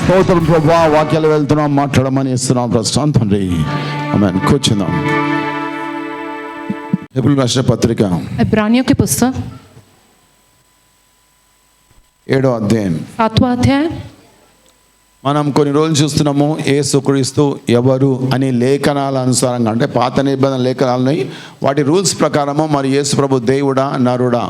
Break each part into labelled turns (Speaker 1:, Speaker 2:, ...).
Speaker 1: స్తోత్రం ప్రభువా, వాక్యాలు వెళ్తున్నాం, మాట్లాడమని ఇస్తున్నాం ప్రస్తుతం తండ్రి. ఆమేన్. కూర్చుందాం. హెబ్రీయులకు రాసిన పత్రిక
Speaker 2: इब्रानियों की पुस्तक
Speaker 1: 7వ అధ్యాయం
Speaker 2: 7वां अध्याय।
Speaker 1: మనం కొన్ని రోజులు చూస్తున్నాము యేసుక్రీస్తు ఎవరు అని లేఖనాల అనుసారంగా, అంటే పాత నిబంధన లేఖనాలని వాటి రూల్స్ ప్రకారము మరి యేసు ప్రభు దేవుడా నరుడా.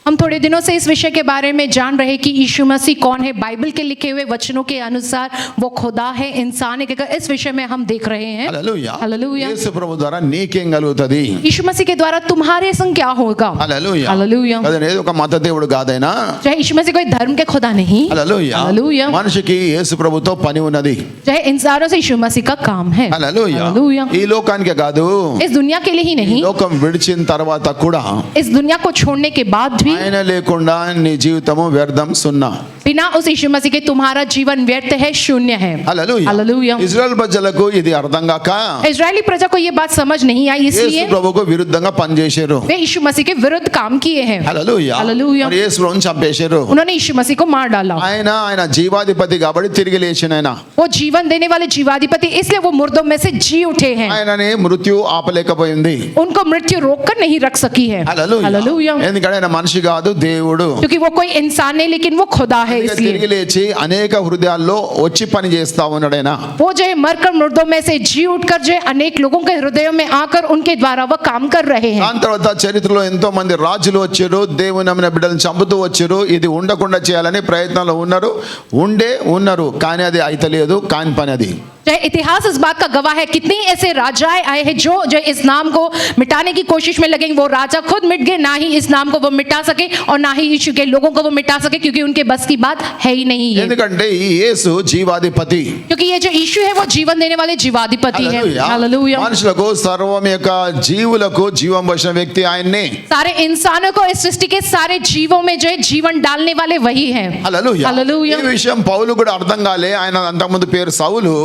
Speaker 2: हम थोड़े दिनों से इस विषय के बारे में जान रहे कि यीशु मसीह कौन है। बाइबल के लिखे हुए वचनों के अनुसार वो खुदा है, इंसान है, इस विषय में हम देख रहे हैं।
Speaker 1: హల్లెలూయా.
Speaker 2: హల్లెలూయా.
Speaker 1: యేసు ప్రభు ద్వారా నీకేం కలుగుతది?
Speaker 2: यीशु मसीह के द्वारा तुम्हारे संग क्या होगा?
Speaker 1: హల్లెలూయా.
Speaker 2: హల్లెలూయా.
Speaker 1: అదే ఒక మత దేవుడు కాదైనా.
Speaker 2: चाहे यीशु मसीह कोई धर्म के खुदा नहीं।
Speaker 1: హల్లెలూయా.
Speaker 2: హల్లెలూయా.
Speaker 1: మనిషికి యేసు ప్రభుతో పని ఉన్నది.
Speaker 2: चाहे इंसानों से यीशु मसीह का काम है।
Speaker 1: హల్లెలూయా.
Speaker 2: హల్లెలూయా.
Speaker 1: ఈ లోకానికే కాదు,
Speaker 2: इस दुनिया के लिए ही
Speaker 1: ఈ
Speaker 2: नहीं,
Speaker 1: లోకం విడిచిన తర్వాత కూడా
Speaker 2: इस दुनिया को छोड़ने के बाद भी
Speaker 1: ఆయన లేకుండా నీ జీవితము వ్యర్థం, సున్నా.
Speaker 2: बिना उस यीशु मसीह के तुम्हारा जीवन व्यर्थ है, शून्य है।
Speaker 1: హల్లెలూయా.
Speaker 2: హల్లెలూయా.
Speaker 1: ఇజ్రాయెల్ ప్రజలకు ఇది అర్థం కాక
Speaker 2: इजरायली प्रजा को ये बात समझ नहीं आई,
Speaker 1: యేసు
Speaker 2: इसलिए
Speaker 1: ప్రభువుకు విరుద్ధంగా పనిచేశారు.
Speaker 2: वे यीशु मसीह के विरुद्ध काम किए हैं।
Speaker 1: హల్లెలూయా.
Speaker 2: హల్లెలూయా.
Speaker 1: మరి యేసు ప్రభువుని చంపేశారు.
Speaker 2: उन्होंने यीशु मसीह को मार डाला।
Speaker 1: ఆయన జీవాధిపతి కాబట్టి తిరిగి లేచిన ఆయన.
Speaker 2: वो जीवन देने वाले जीवाधिपति, इसलिए वो मुर्दों में से जी उठे हैं।
Speaker 1: ఆయనని మృత్యు ఆపలేకపోయింది.
Speaker 2: उनको मृत्यु रोककर नहीं रख सकी है।
Speaker 1: హల్లెలూయా.
Speaker 2: हालेलुया।
Speaker 1: ఎందుకంటే ఆయన మనిషి కాదు, దేవుడు.
Speaker 2: क्योंकि वो कोई इंसान नहीं, लेकिन वो खुदा है,
Speaker 1: తిరిగి
Speaker 2: इसलिए
Speaker 1: లేచి అనేక హృదయాల్లో వచ్చి పని చేస్తా ఉన్నాడు ఆయన.
Speaker 2: वो जो है मरकर मुर्दों में से जी उठकर जो है अनेक लोगों के हृदयों में आकर उनके द्वारा वो काम कर रहे हैं।
Speaker 1: దాని తర్వాత చరిత్రలో ఎంతో మంది రాజులు వచ్చారు, దేవుని నమ్మిన బిడ్డలను చంపుతూ వచ్చారు. ఇది ఉండకుండా చేయాలని ప్రయత్నంలో ఉన్నారు, కానీ అది అయితలేదు, కాని పని అది.
Speaker 2: चाहे इतिहास इस बात का गवाह है, कितने ऐसे राजाएं आए हैं जो इस नाम को मिटाने की कोशिश में लगेंगे। वो राजा खुद मिट गए, ना ही इस नाम को वो मिटा सके और ना ही यीशु के लोगों को वो मिटा सके, क्योंकि उनके बस की बात है ही नहीं है।
Speaker 1: ఎందుకంటే ఈ యేసు జీవాధిపతి.
Speaker 2: क्योंकि ये जो यीशु है वो जीवन देने वाले जीवाधिपति है।
Speaker 1: హల్లెలూయా.
Speaker 2: हालेलुया।
Speaker 1: మనుషులకు సర్వం యొక్క జీవులకు జీవం పోసిన వ్యక్తి ఆయన్నే.
Speaker 2: सारे इंसानों को, इस सृष्टि के सारे जीवों में जो है जीवन डालने वाले वही है।
Speaker 1: హల్లెలూయా.
Speaker 2: హల్లెలూయా.
Speaker 1: ఈ విషయం పౌలు కూడా అర్థం కాలే. ఆయన అంతకుముందు పేరు సౌలు.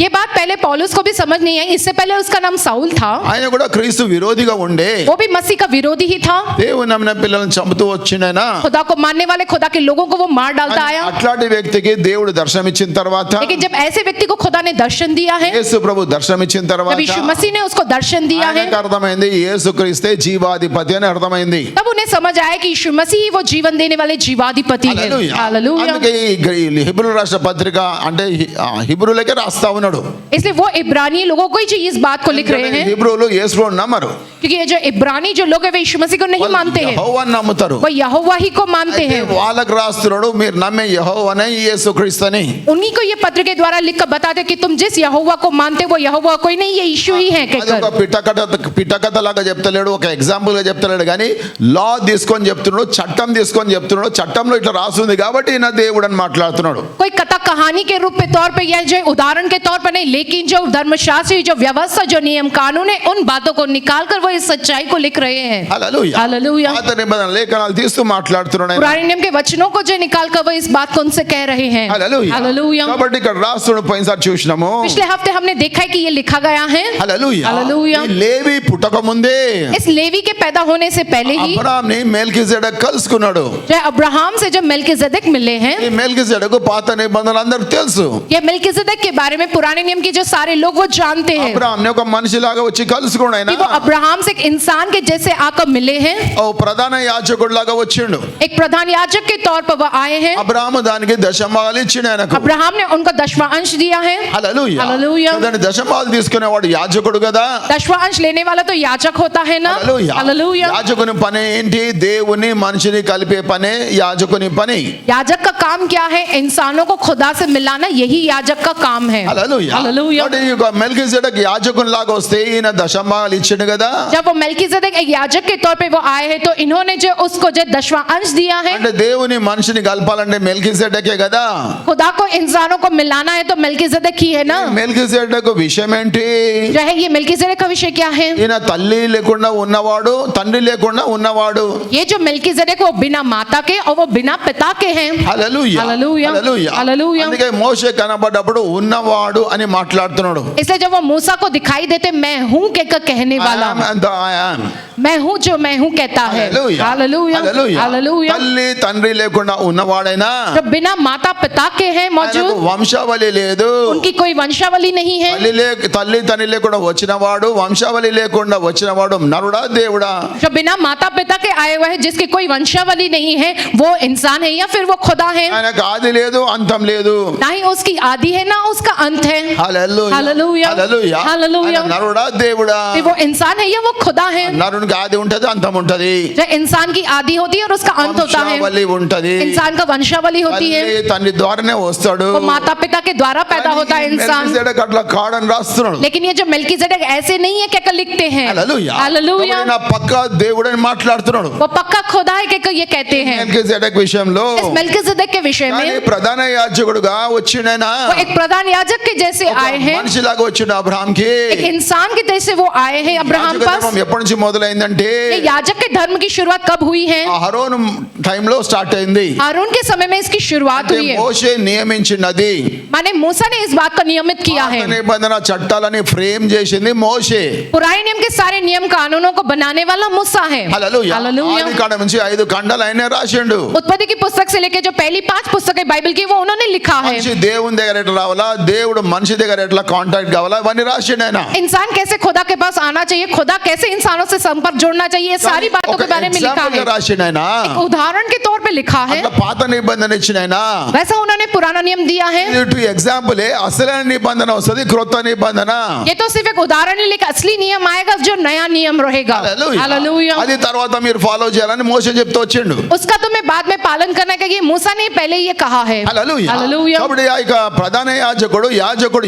Speaker 2: ये बात पहले पौलुस को भी समझ नहीं आई। इससे पहले उसका नाम साउल था।
Speaker 1: ఆయన కూడా క్రీస్తు విరోధిగా ఉండే.
Speaker 2: वो भी मसीह का विरोधी ही था।
Speaker 1: దేవుని నమ్మిన పిల్లలను చంపుతూ వచ్చిండైనా.
Speaker 2: खुदा को मानने वाले खुदा के लोगों को वो मार डालता आया।
Speaker 1: అట్లాంటి వ్యక్తికి దేవుడు దర్శనం ఇచ్చిన తర్వాత,
Speaker 2: लेकिन जब ऐसे व्यक्ति को खुदा ने दर्शन दिया है,
Speaker 1: యేసు ప్రభు దర్శనం ఇచ్చిన
Speaker 2: जब
Speaker 1: తర్వాత
Speaker 2: यीशु मसीह ने उसको दर्शन दिया है,
Speaker 1: ఆయనకు అర్థమైంది యేసు క్రీస్తే జీవాధిపతి అని అర్థమైంది.
Speaker 2: तब उन्हें समझ आया कि यीशु मसीह ही वो जीवन देने वाले जीवाधिपति है।
Speaker 1: హల్లెలూయా.
Speaker 2: हालेलुया।
Speaker 1: అందుకే ఈ హెబ్రీ రాష్ట్ర పత్రిక అంటే హిబ్రూలకే రాస్తా ఉన్నాడు.
Speaker 2: इसलिए वो इब्रानी लोगों को ही जो इस बात को लिख रहे हैं,
Speaker 1: హిబ్రూలు యేసు ప్రభువుని నమ్మరు.
Speaker 2: क्योंकि ये जो इब्रानी जो लोग हैं वे यीशु मसीह को नहीं मानते हैं,
Speaker 1: యెహోవాను నమ్ముతారు.
Speaker 2: वो यहोवा ही को मानते हैं।
Speaker 1: వాళ్ళకి రాస్తున్నాడు, మీరు నమ్మే యెహోవానే యేసు క్రీస్తుని.
Speaker 2: उन्हीं को ये पत्र के द्वारा लिखकर बताते कि तुम जिस यहोवा को मानते वो यहोवा कोई नहीं, ये यीशु ही है
Speaker 1: అది ఒక
Speaker 2: कहकर।
Speaker 1: పిట్టకథ లాగా చెప్తలేడు, ఒక ఎగ్జాంపుల్ గా చెప్తలేడు, కానీ లా తీసుకొని చెప్తున్నాడు, చట్టం తీసుకొని చెప్తున్నాడు. చట్టంలో ఇట్లా రాస్తుంది కాబట్టి ఈయన దేవుడు అని మాట్లాడుతున్నాడు.
Speaker 2: कोई कथा कहानी के रूप में तौर पे या जो उदाहरण के तौर पर नहीं, लेकिन जो धर्मशास्त्री, जो व्यवस्था, जो नियम कानून है, उन बातों को निकाल कर वो इस सच्चाई को लिख रहे हैं।
Speaker 1: హల్లెలూయా.
Speaker 2: हालेलुया।
Speaker 1: పాత నిబంధన లేఖనాలు తీస్తూ మాట్లాడుతున్నాడు ఆయన.
Speaker 2: पुराने नियम के वचनों को जो निकाल कर वो इस बात को उनसे कह रहे हैं।
Speaker 1: హల్లెలూయా.
Speaker 2: हालेलुया।
Speaker 1: కాబట్టి ఇక్కడ రాస్తున్నాడు, పోయినసారి చూసినాము.
Speaker 2: पिछले हफ्ते हमने देखा है कि ये लिखा गया है।
Speaker 1: హల్లెలూయా.
Speaker 2: హల్లెలూయా.
Speaker 1: ఈ లేవి పుట్టక ముందే
Speaker 2: इस लेवी के पैदा होने से पहले ही
Speaker 1: అబ్రాహాంని మెల్కీసెదెక్ కలుసుకున్నాడు.
Speaker 2: जो अब्राहम से जब मेल्किजेदेक मिले हैं,
Speaker 1: ఈ మెల్కీసెదెక్ పాత నిబంధనలు అందరికి తెలుసు.
Speaker 2: ये मेल्किजेदेक के बारे में पुराने नियम के जो सारे लोग वो जानते हैं
Speaker 1: అబ్రాహాంని ఒక మనిషిలాగా వచ్చి కలుసుకున్నాడు ఆయన.
Speaker 2: कि वो अब्राहम से एक इंसान के जैसे आकर मिले हैं।
Speaker 1: ఓ ప్రధాన యాజకుడు లాగా వచ్చిండు.
Speaker 2: एक प्रधान याजक के तौर पर वो आए हैं।
Speaker 1: అబ్రాహాము దానికి దశమాలు ఇచ్చిండు ఆయనకు.
Speaker 2: अब्राहम ने उनको दशवां अंश दिया है।
Speaker 1: హల్లెలూయా.
Speaker 2: హల్లెలూయా.
Speaker 1: దాని దశమాలు తీసుకునేవాడు యాజకుడు కదా.
Speaker 2: दशवां अंश लेने वाला तो याजक होता है ना।
Speaker 1: హల్లెలూయా.
Speaker 2: हालेलुया।
Speaker 1: యాజకుని పని ఏంటి? దేవుని మనిషిని కలిపే పనే యాజకుని పని.
Speaker 2: याजक का काम क्या है? इंसानों को खुदा से मिलाना, यही याजक का काम है।
Speaker 1: హల్లెలూయా.
Speaker 2: हालेलुया।
Speaker 1: కాబట్టి ఈ మెల్కీసెదెక్ యాజకుని లాగా వస్తే ఈయన దశమాలు ఇచ్చిండు కదా.
Speaker 2: जब वो मेल्किजेदेक एक याजक के तौर पे वो आए हैं, तो इन्होंने जो उसको जो दशवां अंश दिया है,
Speaker 1: అంటే దేవుని మనిషిని కలపాలంటే మెల్కీసెదెకే కదా.
Speaker 2: खुदा को इंसानों को मिलाना है तो मेल्किजेदेक ही है ना।
Speaker 1: మెల్కీసెదెక్ విషయం ఏంటి?
Speaker 2: जो है ये मेल्किजेदेक का विषय क्या है?
Speaker 1: ఈయన తల్లి లేకుండా ఉన్నవాడు, తండ్రి లేకుండా ఉన్నవాడు.
Speaker 2: ये जो मेल्कीजेडेक वो बिना माता के और वो बिना पिता के हैं।
Speaker 1: హల్లెలూయా
Speaker 2: హల్లెలూయా,
Speaker 1: హల్లెలూయా
Speaker 2: హల్లెలూయా।
Speaker 1: అందుకే మోషే కనబడ్డప్పుడు ఉన్నవాడు అని మాట్లాడుతున్నాడు.
Speaker 2: इसलिए जब वो मूसा को दिखाई देते मैं हूँ कहकर कहने वाला,
Speaker 1: I am.
Speaker 2: मैं हूँ जो मैं हूँ कहता है।
Speaker 1: హల్లెలూయా
Speaker 2: हालेलुया,
Speaker 1: హల్లెలూయా.
Speaker 2: हालेलुया।
Speaker 1: తల్లి తండ్రి లేకుండా ఉన్నవాడైనా
Speaker 2: जो बिना माता पिता के हैं
Speaker 1: ఆయనకు
Speaker 2: मौजूद,
Speaker 1: వంశావళి లేదు.
Speaker 2: उनकी कोई वंशावली नहीं है।
Speaker 1: తల్లి తండ్రి లేకుండా వచ్చినవాడు, వంశావళి లేకుండా వచ్చినవాడు నరుడా దేవుడా?
Speaker 2: जो बिना माता पिता के आए हुए हैं, जिसकी कोई वंशावली नहीं है, वो इंसान है या फिर वो खुदा है?
Speaker 1: ఆయనకు ఆది లేదు, అంతం లేదు.
Speaker 2: ना ही उसकी आदि है ना उसका अंत है।
Speaker 1: హల్లెలూయా
Speaker 2: హల్లెలూయా,
Speaker 1: హల్లెలూయా.
Speaker 2: హల్లెలూయా।
Speaker 1: ఆయన నరుడా దేవుడా?
Speaker 2: कि वो इंसान है या वो खुदा है?
Speaker 1: నరునికి ఆది ఉంటది, అంతం ఉంటది.
Speaker 2: जो इंसान की आदि होती है और उसका अंत होता है।
Speaker 1: వంశావళి ఉంటది.
Speaker 2: इंसान का वंशावली होती है,
Speaker 1: తల్లి తండ్రి ద్వారానే వస్తాడు.
Speaker 2: वो माता पिता के द्वारा पैदा होता है इंसान।
Speaker 1: మెల్కీసెదెకు అట్లా కాడని రాస్తున్నాడు.
Speaker 2: लेकिन ये जो मेल्कीजेडेक ऐसे नहीं है कहकर लिखते हैं।
Speaker 1: Hallelujah
Speaker 2: hallelujah.
Speaker 1: కాబట్టి నా పక్కా దేవుడని మాట్లాడుతున్నాడు.
Speaker 2: वो पक्का खुदा है कहकर ये कहते हैं।
Speaker 1: మెల్కీసెదెకు విషయంలో
Speaker 2: इस मेल्कीजेडेक के विषय
Speaker 1: కానీ
Speaker 2: में
Speaker 1: ప్రధాన యాజకుడుగా వచ్చినైనా
Speaker 2: वो एक प्रधान याजक के जैसे आए हैं,
Speaker 1: మనిషిలాగా వచ్చిన అబ్రహాంకి
Speaker 2: एक इंसान के जैसे वो आए हैं अब्राहम
Speaker 1: యాజక
Speaker 2: पास।
Speaker 1: ధర్మం ఎప్పటి నుంచి మొదలైందంటే
Speaker 2: ये याजक के धर्म की शुरुआत कब हुई है?
Speaker 1: అహరోను టైంలో స్టార్ట్ అయింది.
Speaker 2: हारून के समय में इसकी शुरुआत हुई है।
Speaker 1: మోషే నియమించినది.
Speaker 2: माने मूसा ने इस बात को नियमित किया
Speaker 1: పాత
Speaker 2: है।
Speaker 1: నిబంధన చట్టాలని ఫ్రేమ్ చేసింది మోషే.
Speaker 2: पुराने नियम के सारे नियम कानूनों को बनाने वाला मूसा है।
Speaker 1: Hallelujah
Speaker 2: hallelujah.
Speaker 1: ఆదికాండం నుంచి 5 ఖండాలు ఆయన రాసిండు.
Speaker 2: उत्पत्ति की पुस्तक से लेके जो पहली 5 पुस्तकें बाइबल की वो उन्होंने लिखा है।
Speaker 1: మనిషి దేవుని దగ్గర ఎట్లా రావాలా, దేవుడు మనిషి దగ్గర ఎట్లా కాంటాక్ట్ కావాలా, అవన్నీ రాసిండు ఆయన.
Speaker 2: इंसान कैसे खुदा के पास आना चाहिए, खुदा कैसे इंसानों से संपर्क जोड़ना चाहिए, ये सारी बातों के बारे में लिखा है।
Speaker 1: రాసిండు ఆయన.
Speaker 2: एक उदाहरण के तौर पे लिखा है।
Speaker 1: అట్లా పాత నిబంధన ఇచ్చిన ఆయన.
Speaker 2: वैसा उन्होंने पुराना नियम दिया है।
Speaker 1: టు ఎగ్జాంపుల్ అసలైన నిబంధన వస్తది, క్రొత్త నిబంధన.
Speaker 2: ये तो सिर्फ एक उदाहरण है, लेकिन असली नियम आएगा जो नया नियम रहेगा।
Speaker 1: హల్లెలూయా.
Speaker 2: हालेलुया।
Speaker 1: అది తర్వాత మీరు ఫాలో చేయాలని మోషే చెప్తూ వచ్చిండు.
Speaker 2: उसका तुम्हें बाद में पालन करना है, ये मूसा ने पहले ये कहा है।
Speaker 1: హల్లెలూయా.
Speaker 2: हालेलुया।
Speaker 1: కాబట్టి ఆ యొక్క ప్రధాన యాజకుడు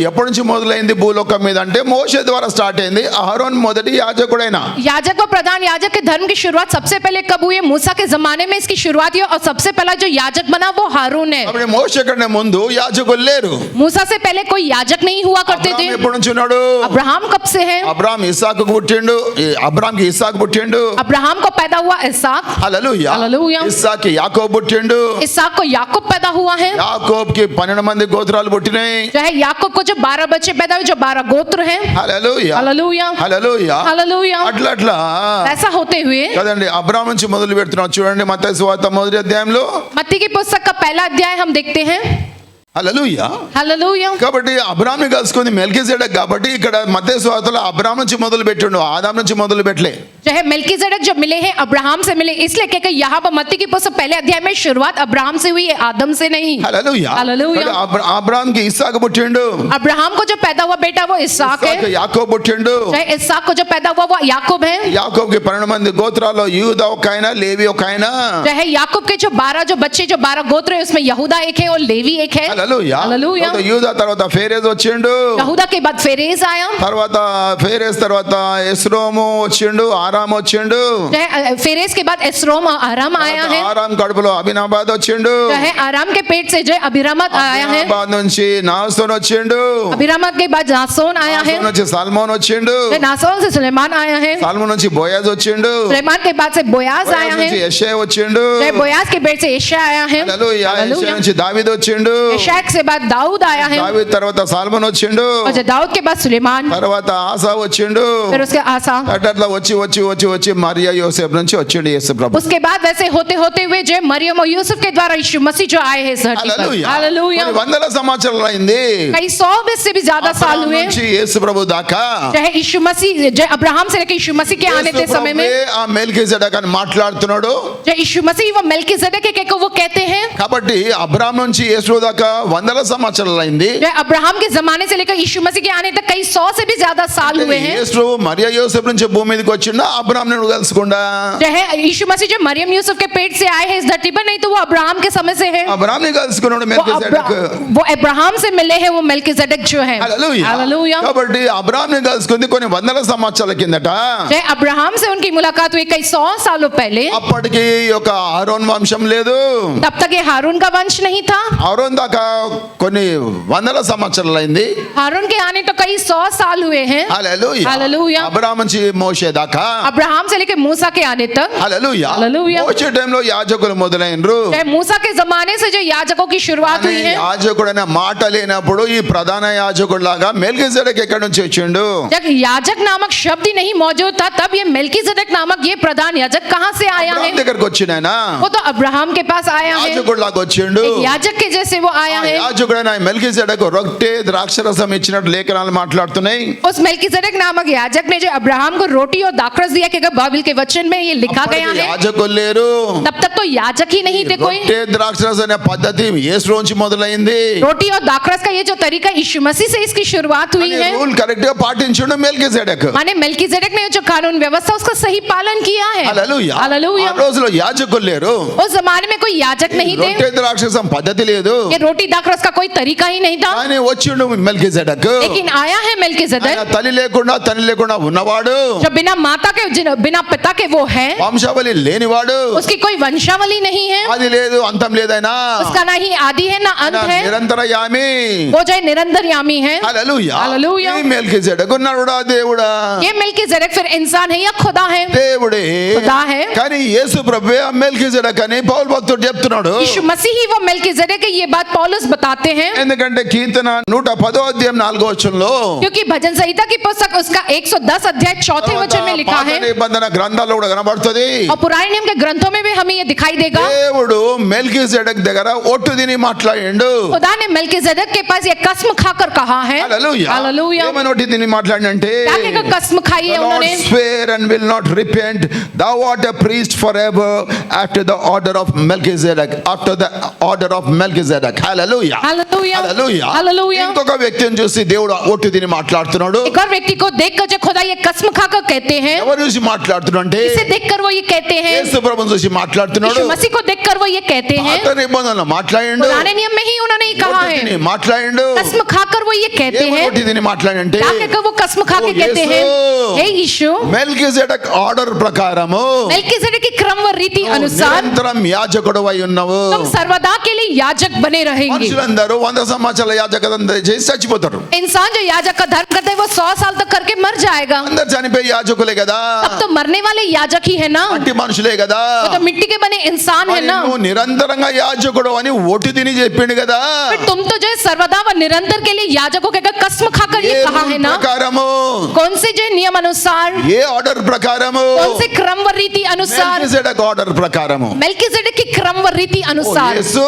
Speaker 1: ఎప్పటి నుంచి మొదలైంది భూలోకం మీద అంటే మోషే ద్వారా స్టార్ట్ అయింది. అహరోన్ మొదటి యాజకుడైన.
Speaker 2: याजक व प्रधान याजक के धर्म की शुरुआत सबसे पहले कब हुई है? मूसा के जमाने में इसकी शुरुआत हुई और सबसे पहला जो याजक बना वो हारून है।
Speaker 1: కాబట్టి మోషే కంటే ముందు యాజకులు లేరు.
Speaker 2: मूसा से पहले कोई याजक नहीं हुआ करते थे।
Speaker 1: అబ్రాహాం ఎప్పటి నుంచి ఉన్నాడు?
Speaker 2: अब्राहम कब से है?
Speaker 1: అబ్రాహాం ఇస్సాకు పుట్టిండు. అబ్రాహాంకి ఇస్సాకు పుట్టిండు.
Speaker 2: अब्राहम को पैदा हुआ इसहाक,
Speaker 1: హల్లెలూయా.
Speaker 2: హల్లెలూయా.
Speaker 1: ఇస్సాకి యాకోబు పుట్టిండు.
Speaker 2: इसहाक को याकूब पैदा हुआ है।
Speaker 1: యాకోబుకి 12 మంది గోత్రాలు పుట్టినాయి.
Speaker 2: जो है याकूब को जो 12 बच्चे पैदा हुए, जो 12 गोत्र हैं।
Speaker 1: హల్లెలూయా
Speaker 2: हालेलुया,
Speaker 1: హల్లెలూయా.
Speaker 2: हालेलुया।
Speaker 1: అట్లా
Speaker 2: ऐसा होते हुए
Speaker 1: కదండి అబ్రాహాం నుంచి మొదలు పెడుతున్నాం. చూడండి మత్తయి సువార్త మొదటి అధ్యాయంలో.
Speaker 2: मत्ती की पुस्तक का पहला अध्याय हम देखते हैं।
Speaker 1: హల్లెలూయా.
Speaker 2: हालेलुया।
Speaker 1: కాబట్టి అబ్రాహాంని కలుసుకుంది మెల్కీసెదెక్. కాబట్టి ఇక్కడ మత్తయి సువార్తలో అబ్రాహాం నుంచి మొదలు పెట్టిండు, ఆదాం నుంచి మొదలు పెట్టలే.
Speaker 2: जो है मेल्कीजेडेक जो मिले हैं अब्राहम से मिले, इसलिए कहकर यहाँ पर मत्ती की पुस्तक पहले अध्याय में शुरुआत अब्राहम से हुई है, आदम से नहीं।
Speaker 1: హల్లెలూయా.
Speaker 2: हालेलुया।
Speaker 1: అబ్రాహాంకి ఇస్సాకు పుట్టిండు.
Speaker 2: अब्राहम को जो पैदा हुआ बेटा वो इसहाक है।
Speaker 1: ఇస్సాకు యాకోబు పుట్టిండు.
Speaker 2: जो है इसहाक को जो पैदा हुआ वो याकूब है।
Speaker 1: యాకోబుకి 12 మంది గోత్రాల్లో యూదా ఒక ఆయన, లేవి ఒక ఆయన.
Speaker 2: जो है याकूब के जो 12 जो बच्चे जो 12 गोत्र है उसमें यहूदा एक है और लेवी एक है।
Speaker 1: హల్లెలూయా.
Speaker 2: हालेलुया।
Speaker 1: తర్వాత యూదా తర్వాత ఫేరెజ్ వచ్చిండు.
Speaker 2: यहूदा के बाद फेरेज आया।
Speaker 1: తర్వాత ఫేరెజ్ తర్వాత ఎస్రోము వచ్చిండు, ఆరాము వచ్చిండు.
Speaker 2: जो है फेरेज के बाद एस्रोम और आराम आया है।
Speaker 1: ఆరాం కడుపులో అబినాబాద్ వచ్చిండు.
Speaker 2: जो है आराम के पेट से जो है अभिरामत आया है।
Speaker 1: అబినాబాద్ నుంచి నాసోన్ వచ్చిండు.
Speaker 2: अभिरामत के बाद नासोन आया है।
Speaker 1: నాసోన్ నుంచి సల్మోన్ వచ్చిండు.
Speaker 2: जो नासोन से सुलेमान आया है।
Speaker 1: సల్మోన్ నుంచి బోయాజ్ వచ్చిండు.
Speaker 2: सुलेमान के बाद से बोयाज
Speaker 1: బోయాజ్
Speaker 2: आया
Speaker 1: నుంచి
Speaker 2: है।
Speaker 1: యెషయా వచ్చిండు.
Speaker 2: जो है बोयाज के पेट से यशायाह आया है।
Speaker 1: హల్లెలూయా. యెషయా
Speaker 2: हालेलुया।
Speaker 1: నుంచి దావీద్ వచ్చిండు.
Speaker 2: यशायाह से बाद दाऊद आया है।
Speaker 1: దావీద్ తర్వాత సాల్మోన్ వచ్చిండు.
Speaker 2: और जो दाऊद के बाद सुलेमान,
Speaker 1: తర్వాత ఆసా వచ్చిండు.
Speaker 2: फिर उसके आसा,
Speaker 1: అట్లా వచ్చి వచ్చి వచ్చి వచ్చి మరియా యోసేపు నుంచి వచ్చిండు యేసు ప్రభు.
Speaker 2: उसके बाद वैसे होते होते हुए जो है मरियम और यूसुफ के द्वारा यीशु मसीह जो आए हैं इस धरती पर।
Speaker 1: హల్లెలూయా.
Speaker 2: हालेलुया।
Speaker 1: కొన్ని వందల సంవత్సరాలు అయింది.
Speaker 2: कई 100 से भी ज्यादा साल
Speaker 1: అబ్రాహాం
Speaker 2: हुए
Speaker 1: నుంచి యేసు ప్రభు దాకా
Speaker 2: जो है यीशु मसीह, जो अब्राहम से लेकर यीशु मसीह के आने के समय में
Speaker 1: యేసు ప్రభువే ఆ మెల్కీసెదెక్ అని మాట్లాడుతున్నాడు.
Speaker 2: जो यीशु मसीह वो मेल्कीजेडेक के वो कहते हैं।
Speaker 1: కాబట్టి అబ్రాహాం నుంచి యేసు దాకా వందల సంవత్సరాలు అయింది.
Speaker 2: जो अब्राहम के जमाने से लेकर यीशु मसीह के आने तक कई 100 से भी ज्यादा साल हुए हैं।
Speaker 1: యేసు ప్రభు మరియా యోసేపు నుంచి భూమి మీదకి వచ్చిండా, అబ్రాహాంని కలుసుకుండా?
Speaker 2: जो है यीशु मसीह जो मरियम यूसुफ के पेट से आए हैं इस धरती पर, नहीं तो वो अब्राहम के समय से है।
Speaker 1: అబ్రాహాంని కలుసుకున్నాడు
Speaker 2: वो
Speaker 1: మెల్కీసెదెక్.
Speaker 2: वो अब्राहम से मिले हैं, वो मेल्कीजेडेक जो है।
Speaker 1: హల్లెలూయా.
Speaker 2: हालेलुया।
Speaker 1: కాబట్టి అబ్రాహాంని కలుసుకుంది కొన్ని వందల సంవత్సరాల కిందట.
Speaker 2: जो है अब्राहम से उनकी मुलाकात हुई कई 100 सालों पहले।
Speaker 1: అప్పటికి ఒక ఆరోన్ వంశం లేదు.
Speaker 2: तब तक ये हारून का वंश नहीं था।
Speaker 1: ఆరోన్ దాకా కొన్ని వందల సంవత్సరాలు అయింది.
Speaker 2: हारून के आने तो कई 100 साल हुए हैं.
Speaker 1: హల్లెలూయా.
Speaker 2: హల్లెలూయా.
Speaker 1: అబ్రహాం నుంచి మోషే దాకా.
Speaker 2: अब्राहम से लेके मूसा के आने तक.
Speaker 1: హల్లెలూయా.
Speaker 2: హల్లెలూయా.
Speaker 1: మోషే టైంలో యాజకులు మొదలైనరు.
Speaker 2: मूसा के जमाने से जो याजकों की शुरुआत हुई है.
Speaker 1: యాజకుడైన మాట లేనప్పుడు ఈ ప్రధాన యాజకుడిలాగా మెల్కీసెదెక్ ఎక్కడి నుంచి వచ్చిండు?
Speaker 2: जब याजक नामक शब्द ही नहीं मौजूद था तब ये मेल्कीसेदेक नामक ये प्रधान याजक कहाँ से आया है?
Speaker 1: అబ్రహాం దగ్గరికి వచ్చినాయన.
Speaker 2: वो तो अब्राहम के पास आया है.
Speaker 1: యాజకుడిలాగా వచ్చిండు.
Speaker 2: एक याजक के जैसे वो आया है.
Speaker 1: యాజకుడైన మెల్కీసెదెక్ రొట్టె ద్రాక్షరసం ఇచ్చినట్టు లేఖనాలు మాట్లాడుతున్నాయి.
Speaker 2: उस मेल्कीसेदेक नामक याजक ने जो अब्राहम को रोटी और दाखरस दिया कि बाइबल के वचन में ये लिखा गया है.
Speaker 1: యాజకులు లేరు.
Speaker 2: तब तक तो याजक ही नहीं थे कोई.
Speaker 1: రొట్టె ద్రాక్షరసం అనే పద్ధతి యేసులోంచి మొదలైంది.
Speaker 2: रोटी और दाखरस का ये जो तरीका यीशु मसीह से इसकी शुरुआत हुई है.
Speaker 1: రూల్ కరెక్ట్ గా పాటించుండు మెల్కీసెదెక్.
Speaker 2: माने मेल्कीसेदेक ने जो कानून व्यवस्था उसका सही पालन किया है.
Speaker 1: హల్లెలూయా.
Speaker 2: हालेलुया.
Speaker 1: ఆ రోజులో యాజకులు లేరు.
Speaker 2: उस जमाने में कोई याजक नहीं थे.
Speaker 1: రొట్టె ద్రాక్షరసం పద్ధతి లేదు.
Speaker 2: ये रोटी दाखरस का कोई तरीका ही नहीं था.
Speaker 1: కానీ వచ్చిండు మెల్కీసెదెక్.
Speaker 2: लेकिन आया है मेल्कीसेदेक
Speaker 1: ఆయన తల్లి లేకుండా తండ్రి లేకుండా ఉన్నవాడు.
Speaker 2: जो बिना माता के बिना पिता के वो है.
Speaker 1: వంశావళి లేనివాడు.
Speaker 2: उसकी कोई वंशावली नहीं है.
Speaker 1: అది లేదు అంతం లేదైనా.
Speaker 2: उसका ना ही आदि है ना अंत है.
Speaker 1: నిరంతరయామి.
Speaker 2: वो जो निरंतर यामी है.
Speaker 1: హల్లెలూయా.
Speaker 2: हालेलुया.
Speaker 1: ఈ మెల్కీసెదెక్ ఉన్నాడుడా దేవుడా.
Speaker 2: ये मेल्कीसेदेक फिर इंसान है या खुदा है?
Speaker 1: దేవుడే.
Speaker 2: खुदा है.
Speaker 1: కానీ యేసు ప్రభువే ఆ మెల్కీసెదెక్ అని పౌలు భక్తుడు చెప్తున్నాడు.
Speaker 2: यीशु मसीह ही वो मेल्कीसेदेक है ये बात पौलुस बताते हैं.
Speaker 1: ఎందుకంటే కీర్తన 110వ అధ్యాయం 4వ వచనంలో
Speaker 2: क्योंकि भजन संहिता की पुस्तक उसका 110 अध्याय 4th वचन में लिखा
Speaker 1: పాత
Speaker 2: है.
Speaker 1: నిబంధన గ్రంథాల్లో కూడా కనబడుతుంది.
Speaker 2: और पुराने नियम के ग्रंथों में भी हमें ये दिखाई देगा.
Speaker 1: దేవుడు మెల్కీసెదెక్ దగ్గర ఒట్టు తిని మాట్లాడిండు.
Speaker 2: खुदा ने मेल्कीसेदेक के पास ये कसम खाकर कहा है.
Speaker 1: హల్లెలూయా.
Speaker 2: हालेलुया.
Speaker 1: ఏమని ఒట్టు తిని మాట్లాడినంటే
Speaker 2: क्या कहकर कसम खाई है
Speaker 1: The Lord
Speaker 2: उन्होंने?
Speaker 1: swear and will not repent. Thou art a priest forever after the order of Melchizedek. After the order of Melchizedek. Hallelujah.
Speaker 2: Hallelujah.
Speaker 1: Hallelujah.
Speaker 2: Hallelujah.
Speaker 1: ఇంకొక వ్యక్తిని చూసి దేవుడు ఒట్టు తిని మాట్లాడుతున్నాడు.
Speaker 2: एक और व्यक्ति को देखकर जो खुदा ये कसम खाकर कहते हैं.
Speaker 1: ఎవరు చూసి మాట్లాడుతున్నాడు అంటే
Speaker 2: इसे देखकर वो ये कहते हैं.
Speaker 1: యేసు ప్రభువును చూసి మాట్లాడుతున్నాడు.
Speaker 2: यीशु मसीह को देखकर वो ये कहते हैं.
Speaker 1: పాత నిబంధనలో మాట్లాడిండు.
Speaker 2: पुराने नियम में ही उन्होंने ये कहा
Speaker 1: ఒట్టు
Speaker 2: है.
Speaker 1: తిని మాట్లాడిండు.
Speaker 2: कसम खाकर वो ये कहते
Speaker 1: ఏమని
Speaker 2: हैं.
Speaker 1: ఒట్టు తిని మాట్లాడంటే
Speaker 2: क्या कहकर वो कसम खा के
Speaker 1: ओ
Speaker 2: कहते
Speaker 1: यीशु.
Speaker 2: हैं, हे यीशु,
Speaker 1: మెల్కీసెదెక్ ఆర్డర్ ప్రకారము
Speaker 2: मेल्कीसेदेक की क्रम व रीति अनुसार
Speaker 1: నిరంతరం యాజకుడు అయి ఉన్నావు.
Speaker 2: तुम सर्वदा के लिए याजक बने रहेंगे.
Speaker 1: మనుషులందరూ 100 సంవత్సరాల యాజకత్వం చేసి చచ్చిపోతారు.
Speaker 2: इंसान जो याजक का धर्म करते है वो 100 साल तक करके मर जाएगा.
Speaker 1: అందరు చనిపోయి యాజకులే కదా.
Speaker 2: अब तो मरने वाले याजक ही है ना.
Speaker 1: మట్టి మనుషులే కదా.
Speaker 2: वो तो मिट्टी के बने इंसान है
Speaker 1: మరి
Speaker 2: ना.
Speaker 1: నువ్వు నిరంతరంగా యాజకుడు అని ఒట్టు తిని చెప్పిండు కదా.
Speaker 2: फिर तुम तो जो है सर्वदा व निरंतर के लिए याजकों के कसम खाकर ये
Speaker 1: ఏ
Speaker 2: कहा है ना.
Speaker 1: ప్రకారము
Speaker 2: कौन से जो नियम अनुसार,
Speaker 1: ఏ ఆర్డర్ ప్రకారము
Speaker 2: कौन से क्रम व रीति अनुसार,
Speaker 1: మెల్కీసెదెక్ ఆర్డర్ ప్రకారము.
Speaker 2: मेल्कीसेदेक की क्रम व रीति
Speaker 1: ఓ
Speaker 2: अनुसार.
Speaker 1: యేసు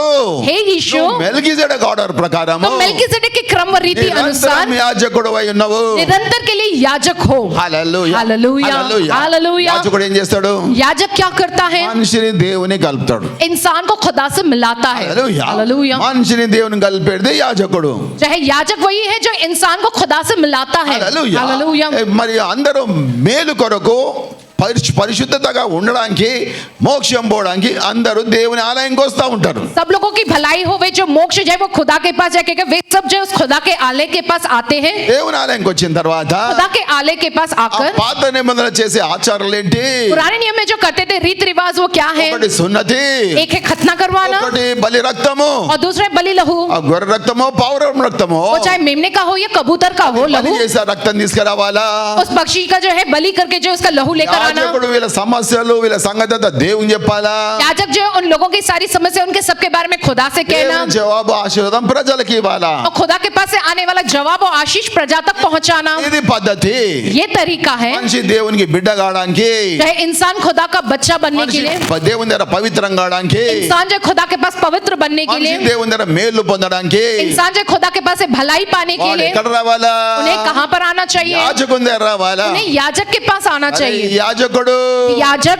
Speaker 2: हे यीशु,
Speaker 1: నువ్వు మెల్కీసెదెక్ ఆర్డర్ ప్రకారము
Speaker 2: तुम मेल्कीसेदेक की क्रम व रीति अनुसार
Speaker 1: నిరంతరం యాజకుడు అయి ఉన్నావు.
Speaker 2: निरंतर के लिए याजक हो.
Speaker 1: హల్లెలూయా.
Speaker 2: हालेलुया.
Speaker 1: హల్లెలూయా.
Speaker 2: हालेलुया.
Speaker 1: యాజకుడు ఏం చేస్తాడు?
Speaker 2: याजक क्या करता है?
Speaker 1: మనిషిని దేవుని కలుపుతాడు.
Speaker 2: इंसान को खुदा से मिलाता है.
Speaker 1: హల్లెలూయా.
Speaker 2: हालेलुया.
Speaker 1: మనిషిని దేవుని కలిపేది యాజకుడు.
Speaker 2: चाहे याजक वही है जो इंसान को खुदा से मिलाता है.
Speaker 1: హల్లెలూయా.
Speaker 2: हालेलुया.
Speaker 1: మరి అందరూ మేలు కొరకు పరిశుద్ధతగా ఉండడానికి మోక్షం పోవడానికి అందరూ దేవుని ఆలయంకి వస్తూ ఉంటారు.
Speaker 2: सब लोगों की भलाई हो, वे जो मोक्ष जाए वो खुदा के पास जाके वे सब जो उस खुदा के आलय के पास आते हैं.
Speaker 1: దేవుని ఆలయంకి వచ్చిన తర్వాత
Speaker 2: खुदा के आलय के पास
Speaker 1: ఆ
Speaker 2: आकर
Speaker 1: పాత నిబంధన చేసే ఆచారాలు ఏంటి?
Speaker 2: पुराने नियम में जो करते थे रीति रिवाज वो क्या है?
Speaker 1: ఒకటి సున్నతి,
Speaker 2: एक है खतना करवाना
Speaker 1: ఒకటి బలి రక్తము,
Speaker 2: और दूसरा है बलि लहू.
Speaker 1: ఆ గొర్రె రక్తమో పావురం రక్తమో
Speaker 2: वो चाहे मेमने का हो या कबूतर का हो
Speaker 1: బలి
Speaker 2: लहू,
Speaker 1: చేసే రక్తం తీసుకురావాలా.
Speaker 2: उस पक्षी का जो है बलि करके जो उसका लहू लेकर आना.
Speaker 1: యాజకుడు వీళ్ళ సమస్యలు వీళ్ళ సంగతి అంతా దేవుని చెప్పాలా.
Speaker 2: याजक जो है उन लोगों की सारी समस्या उनके सबके बारे में खुदा से कहना
Speaker 1: దేవుని జవాబు ఆశీర్వాదం ప్రజలకి ఇవ్వాలా.
Speaker 2: और खुदा के पास से आने वाला जवाब और आशीष प्रजा तक पहुंचाना.
Speaker 1: ఇది పద్ధతి.
Speaker 2: ये तरीका है.
Speaker 1: మనిషి దేవునికి బిడ్డ కావడానికి,
Speaker 2: चाहे इंसान खुदा का बच्चा बनने के
Speaker 1: మనిషి
Speaker 2: लिए,
Speaker 1: దేవుని దగ్గర పవిత్రం కావడానికి,
Speaker 2: इंसान जो खुदा के पास पवित्र बनने के
Speaker 1: మనిషి
Speaker 2: लिए,
Speaker 1: దేవుని దగ్గర మేలు పొందడానికి
Speaker 2: इंसान जो खुदा के पास से भलाई पाने के
Speaker 1: వాడు
Speaker 2: लिए
Speaker 1: ఎక్కడ రావాలా?
Speaker 2: उन्हें कहाँ पर आना चाहिए?
Speaker 1: యాజకుని దగ్గర రావాలా.
Speaker 2: उन्हें याजक के पास आना
Speaker 1: అరే,
Speaker 2: चाहिए.
Speaker 1: యాజకుడు
Speaker 2: याजक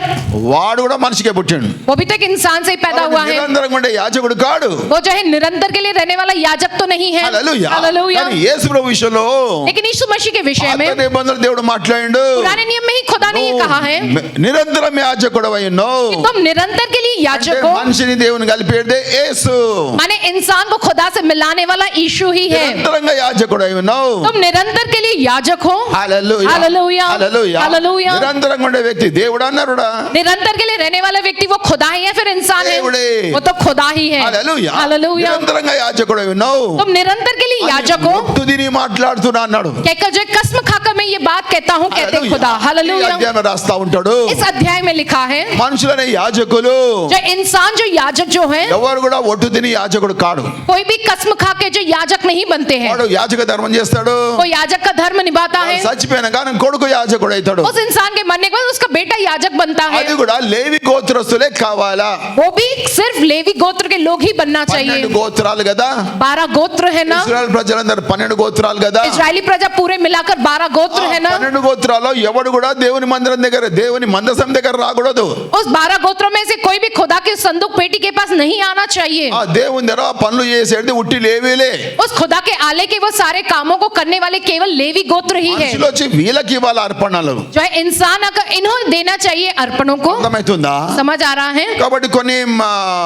Speaker 1: వాడు కూడా మనిషికే పుట్టిండు.
Speaker 2: वो भी तो एक इंसान से ही पैदा हुआ है.
Speaker 1: నిరంతరంగా ఉండే యాజకుడు కాడు.
Speaker 2: वो जो है निरंतर के लिए रहने वाला याजक तो नहीं है.
Speaker 1: హల్లెలూయా.
Speaker 2: हालेलुया.
Speaker 1: కానీ యేసు ప్రభు విషయంలో
Speaker 2: लेकिन यीशु मसीह के विषय
Speaker 1: పాత
Speaker 2: में
Speaker 1: నిబంధనలు దేవుడు మాట్లాడిండు.
Speaker 2: पुराने नियम में ही खुदा ने ये कहा है
Speaker 1: నిరంతరం యాజకుడు అయి ఉన్నావు.
Speaker 2: कि तुम निरंतर के लिए याजक
Speaker 1: అంటే
Speaker 2: हो.
Speaker 1: మనిషిని దేవుని కలిపేదే యేసు.
Speaker 2: माने इंसान को खुदा से मिलाने वाला यीशु ही है.
Speaker 1: నిరంతరంగా యాజకుడు అయి ఉన్నావు.
Speaker 2: तुम निरंतर के लिए याजक हो.
Speaker 1: హల్లెలూయా.
Speaker 2: हालेलुया.
Speaker 1: హల్లెలూయా.
Speaker 2: हालेलुया.
Speaker 1: నిరంతరంగా నిరంతరంగా ఉండే వ్యక్తి దేవుడా నరుడా?
Speaker 2: निरंतर के लिए रहने वाला व्यक्ति वो खुदा ही है फिर इंसान है?
Speaker 1: దేవుడే.
Speaker 2: वो तो खुदा ही है।
Speaker 1: హల్లెలూయా.
Speaker 2: हालेलूया।
Speaker 1: నిరంతరంగా యాజకుడు ఉన్నావు.
Speaker 2: तुम निरंतर के लिए याजक हो।
Speaker 1: ఒట్టు తిని మాట్లాడుతున్నా అన్నాడు.
Speaker 2: कहकर जो कसम खाकर मैं ये बात कहता हूँ कहते खुदा।
Speaker 1: ఈ
Speaker 2: हालेलूया।
Speaker 1: అధ్యాయం రాస్తా ఉంటాడు.
Speaker 2: इस अध्याय में लिखा है
Speaker 1: మనుషులనే యాజకులు
Speaker 2: जो इंसान जो याजक जो है
Speaker 1: ఎవరు కూడా ఒట్టు తిని యాజకుడు కాడు.
Speaker 2: कोई भी कसम खा के जो याजक नहीं बनते हैं।
Speaker 1: వాడు యాజక ధర్మం చేస్తాడు.
Speaker 2: वो याजक का धर्म निभाता है।
Speaker 1: చచ్చిపోయిన కానీ కొడుకు యాజకుడు అవుతాడు.
Speaker 2: उस इंसान के मरने के बाद उसका बेटा याजक बनता है।
Speaker 1: అది కూడా లేవి గోత్రస్తులే కావాలా?
Speaker 2: वो भी सिर्फ लेवी गोत्र के लोग ही बनना चाहिए।
Speaker 1: 12 గోత్రాలు కదా?
Speaker 2: 12 गोत्र है ना?
Speaker 1: ఇశ్రాయేల్ ప్రజలందరూ 12 గోత్రాలు కదా?
Speaker 2: इजरायली प्रजा पूरे मिलाकर 12 गोत्र है ना?
Speaker 1: 12 గోత్రాల్లో ఎవడు కూడా దేవుని మందిరం దగ్గర దేవుని మందసం దగ్గర రాకూడదు.
Speaker 2: उस 12 गोत्रों में से कोई भी खुदा के संदूक पेटी के पास नहीं आना चाहिए।
Speaker 1: ఆ దేవుని దగ్గర పనులు చేసేది ఉట్టి లేవీలే.
Speaker 2: उस खुदा के आले के वो सारे कामों को करने वाले केवल लेवी गोत्र ही है।
Speaker 1: మనుషులు వచ్చి వీళ్ళకి ఇవ్వాలి అర్పణలు.
Speaker 2: जो है इंसान अगर इन्हों देना चाहिए अर्पणों को।
Speaker 1: అర్థమవుతుందా?
Speaker 2: समझ आ रहा है?
Speaker 1: కాబట్టి కొన్ని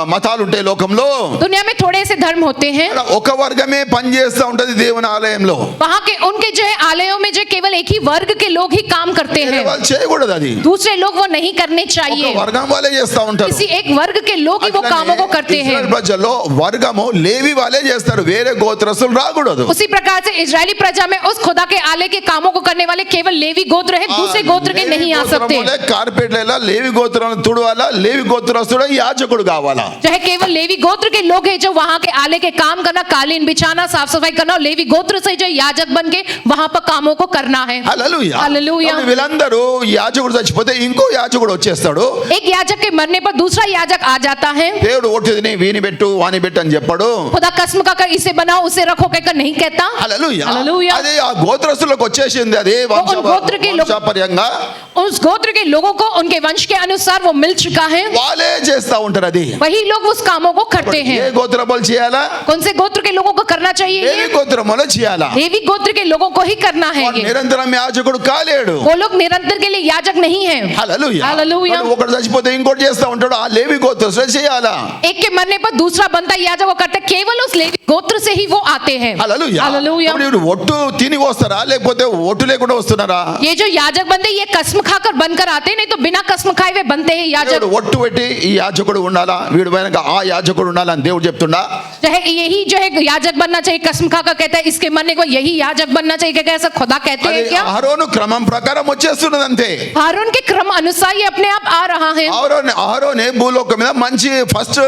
Speaker 1: మతాలు ఉంటాయి లోకంలో.
Speaker 2: दुनिया में थोड़े से धर्म होते हैं।
Speaker 1: ఒక వర్గమే పని చేస్తూ ఉంటది దేవుని ఆలయంలో.
Speaker 2: वहाँ के उनके जो है आलयों में जो केवल एक ही वर्ग के लोग ही काम करते हैं।
Speaker 1: వాళ్ళు చేయకూడదు అది.
Speaker 2: दूसरे लोग वो नहीं करने
Speaker 1: ఒక
Speaker 2: चाहिए।
Speaker 1: వర్గం వాళ్ళే చేస్తూ ఉంటారు.
Speaker 2: किसी एक वर्ग के लोग ही वो कामों को करते हैं।
Speaker 1: ఇశ్రాయేల్ ప్రజల్లో వర్గము లేవి వాళ్ళే చేస్తారు, వేరే గోత్రస్తులు రాకూడదు.
Speaker 2: उसी प्रकार से इजरायली प्रजा में उस खुदा के आले के कामों को करने वाले केवल लेवी गोत्र है, दूसरे गोत्र के नहीं आ सकते।
Speaker 1: కార్పెట్ల లేవి గోత్రం తుడవాలా, లేవి గోత్రస్తుడు యాజకుడు కావాలా?
Speaker 2: चाहे केवल लेवी गोत्र के लोग हैं जो वहाँ के आले के काम करना, कालीन बिछाना, साफ सफाई करना, और लेवी गोत्र से जो याजक बन के वहाँ पर कामों को करना है।
Speaker 1: హల్లెలూయా.
Speaker 2: हालेलूया।
Speaker 1: కాబట్టి వీళ్ళందరూ యాజకుడు చచ్చిపోతే ఇంకో యాజకుడు వచ్చేస్తాడు.
Speaker 2: एक याजक के मरने पर दूसरा याजक आ जाता है।
Speaker 1: దేవుడు ఒట్టిదిని వీని పెట్టు వాని పెట్టు అని చెప్పాడు.
Speaker 2: खुदा कसम का कर इसे बनाओ उसे रखो कहकर नहीं कहता।
Speaker 1: హల్లెలూయా.
Speaker 2: हालेलूया।
Speaker 1: అదే ఆ గోత్రస్తులకు వచ్చేసింది. అదే
Speaker 2: గోత్ర के लोग-
Speaker 1: వంశపర్యంగా
Speaker 2: उस गोत्र के लोगों को उनके वंश के अनुसार वो मिल चुका है।
Speaker 1: వాళ్ళే చేస్తా ఉంటారు అది.
Speaker 2: वही लोग उस कामों को करते
Speaker 1: ఏ
Speaker 2: हैं।
Speaker 1: గోత్రములు చేయాలా?
Speaker 2: कौन से गोत्र के लोगों को करना चाहिए?
Speaker 1: లేవి గోత్రములు చేయాలా?
Speaker 2: लेवी गोत्र के लोगों को ही करना है
Speaker 1: వాడు
Speaker 2: ये।
Speaker 1: నిరంతరం యాజకుడు కాలేడు.
Speaker 2: वो लोग निरंतर के लिए याजक नहीं है।
Speaker 1: హల్లెలూయా.
Speaker 2: हालेलूया।
Speaker 1: వాడు ఒకడు చచ్చిపోతే ఇంకోటి చేస్తా ఉంటాడు. ఆ లేవి గోత్రస్తులే చేయాలా?
Speaker 2: एक के मरने पर दूसरा बनता याजक वो करते, केवल उस लेवी गोत्र से ही वो आते हैं।
Speaker 1: హల్లెలూయా.
Speaker 2: हालेलूया।
Speaker 1: ఇప్పుడు వీడు ఒట్టు తిని వస్తారా లేకపోతే ఒట్టు లేకుండా వస్తున్నారా?
Speaker 2: ये जो याजक बनते ये कसम खाकर बनकर आते, नहीं तो बिना कसम खाए हुए बनते हैं याजक।
Speaker 1: దేవుడు ఒట్టు పెట్టి ఈ యాజకుడు ఉండాలా, వీడు వెనక ఆ యాజకుడు ఉండాలా అని దేవుడు చెప్తుండా?
Speaker 2: जो है यही जो है याजक बनना चाहिए, कसम खाकर कहता है इसके मरने को यही याजक बनना चाहिए, क्या ऐसा खुदा कहते
Speaker 1: అది
Speaker 2: हैं क्या?
Speaker 1: అహరోను క్రమం ప్రకారం వచ్చేస్తున్నది అంతే.
Speaker 2: हारून के क्रम अनुसार ये अपने आप आ रहा है।
Speaker 1: అహరోనే భూలోకం మీద మంచి ఫస్ట్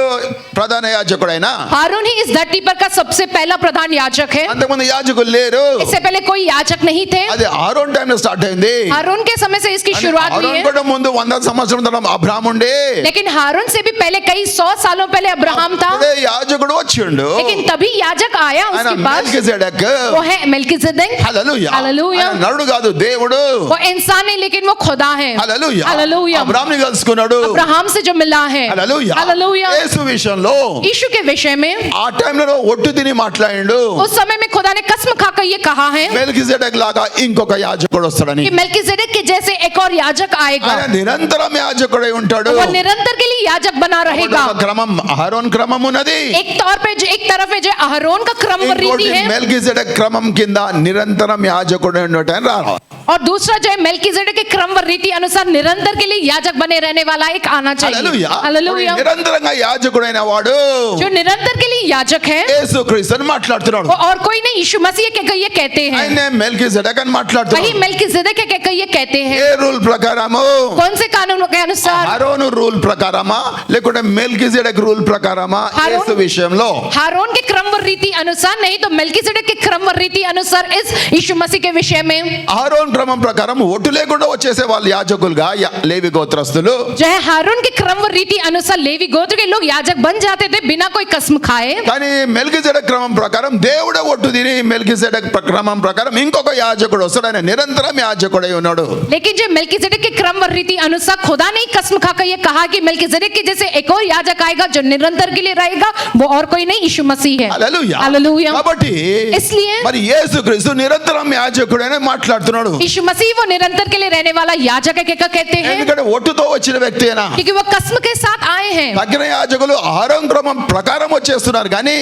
Speaker 1: ప్రధాన యాజకుడైనా.
Speaker 2: हारून ही इस धरती पर का सबसे पहला प्रधान याजक है।
Speaker 1: అంతకుముందు యాజకులు లేరు.
Speaker 2: इससे पहले कोई याजक नहीं थे।
Speaker 1: అది అహరోన్ టైంలో స్టార్ట్ అయింది.
Speaker 2: हारून के समय से इसकी शुरुआत हुई
Speaker 1: అహరోన్
Speaker 2: है।
Speaker 1: కూడా ముందు 100 సంవత్సరం తర్వాత అబ్రహాం ఉండే.
Speaker 2: लेकिन हारून से भी पहले कई 100 सालों पहले अब्राहम था।
Speaker 1: అప్పుడే యాజకుడు వచ్చిండు.
Speaker 2: लेकिन तभी याजक आया
Speaker 1: ఆయన
Speaker 2: उसके पास,
Speaker 1: మెల్కిజెదెక్.
Speaker 2: वो है मेल्किजेदेक।
Speaker 1: హల్లెలూయా.
Speaker 2: हालेलूया।
Speaker 1: ఆయన నరుడు కాదు దేవుడు.
Speaker 2: वो इंसान है लेकिन वो खुदा है।
Speaker 1: హల్లెలూయా.
Speaker 2: हालेलूया।
Speaker 1: అబ్రహాంని కలుసుకున్నాడు.
Speaker 2: अब्राहम से जो मिला है।
Speaker 1: హల్లెలూయా.
Speaker 2: हालेलूया।
Speaker 1: యేసు విషయంలో
Speaker 2: यीशु के विषय में
Speaker 1: ఆ టైంలో ఒట్టు తిని మాట్లాడిండు.
Speaker 2: उस समय में खुदा ने कसम खाकर ये कहा है
Speaker 1: మెల్కిజెదెక్ లాగా ఇంకొక యాజకుడు వస్తాడని.
Speaker 2: कि मेल्किजेदेक के जैसे एक और याजक आएगा।
Speaker 1: ఆయన నిరంతరం యాజకుడై ఉంటాడు.
Speaker 2: वो निरंतर के लिए याजक बना रहेगा।
Speaker 1: ఒక క్రమం అహరోన్ క్రమం ఉన్నది.
Speaker 2: एक तौर पे जो एक तरफ है जो अहरोन का क्रम व रीति है,
Speaker 1: మెల్కిజెదెక్ క్రమం కింద నిరంతరం యాజకుడై ఉండటం రావాలి.
Speaker 2: और दूसरा जो है मेल्किजेदेक के क्रम व रीति अनुसार निरंतर के लिए याजक बने रहने वाला एक आना चाहिए।
Speaker 1: హల్లెలూయా.
Speaker 2: हालेलूया।
Speaker 1: నిరంతరంగా యాజకుడైన వాడు
Speaker 2: जो निरंतर के लिए याजक है
Speaker 1: యేసుక్రీస్తుని మాట్లాడుతున్నాడు.
Speaker 2: वो और कोई नहीं यीशु मसीह के ये कहते हैं।
Speaker 1: ఆయనే మెల్కిజెదెక్ అని
Speaker 2: वही
Speaker 1: మాట్లాడుతున్నాడు.
Speaker 2: मेल्किजेदेक के ये कहते हैं।
Speaker 1: ఏ రూల్ ప్రకారము?
Speaker 2: कौन से कानून के अनुसार?
Speaker 1: అహరోను రూల్ ప్రకారమా లేకుంటే మెల్కిజెదెక్ రూల్ ప్రకారమా?
Speaker 2: అహరోన్-
Speaker 1: యేసు విషయంలో
Speaker 2: हारून के क्रम व रीति अनुसार नहीं तो मेल्किजेदेक के क्रम व रीति अनुसार इस यीशु मसीह के विषय में।
Speaker 1: అహరోన్ క్రమం ప్రకారం ఒట్టు లేకుండా వచ్చేసే వాళ్ళు యాజకులుగా లేవి గోత్రస్తులు.
Speaker 2: जो है हारून के क्रम व रीति अनुसार लेवी गोत्र के लोग याजक बन जाते थे बिना कोई कसम खाए।
Speaker 1: కానీ మెల్కిజెదెక్ క్రమం ప్రకారం దేవుడే ఒట్టు తిని మెల్కిజెదెక్ క్రమం ప్రకారం ఇంకొక యాజకుడు వస్తాడని నిరంతరం యాజకుడై ఉన్నాడు.
Speaker 2: लेकिन जो मेल्किजेदेक के क्रम व रीति अनुसार खुदा ने कसम खाकर ये कहा कि मेल्किजेदेक के जैसे एक और याजक आएगा जो निरंतर के लिए रहेगा, वो और कोई नहीं यीशु मसीह है।
Speaker 1: హల్లెలూయా.
Speaker 2: हालेलूया।
Speaker 1: కాబట్టి
Speaker 2: इसलिए
Speaker 1: మరి యేసుక్రీస్తు నిరంతరం యాజకుడనే మాట్లాడుతున్నాడు.
Speaker 2: यीशु मसीह वो निरंतर के लिए रहने वाला याजक है क्या कहते हैं?
Speaker 1: ఎందుకంటే ఒట్టుతో వచ్చిన వ్యక్తియేనా.
Speaker 2: क्योंकि वो कसम के साथ आए हैं।
Speaker 1: తగిన యాజకులు ఆహారం క్రమం ప్రకారం వచ్చేస్తున్నారు కానీ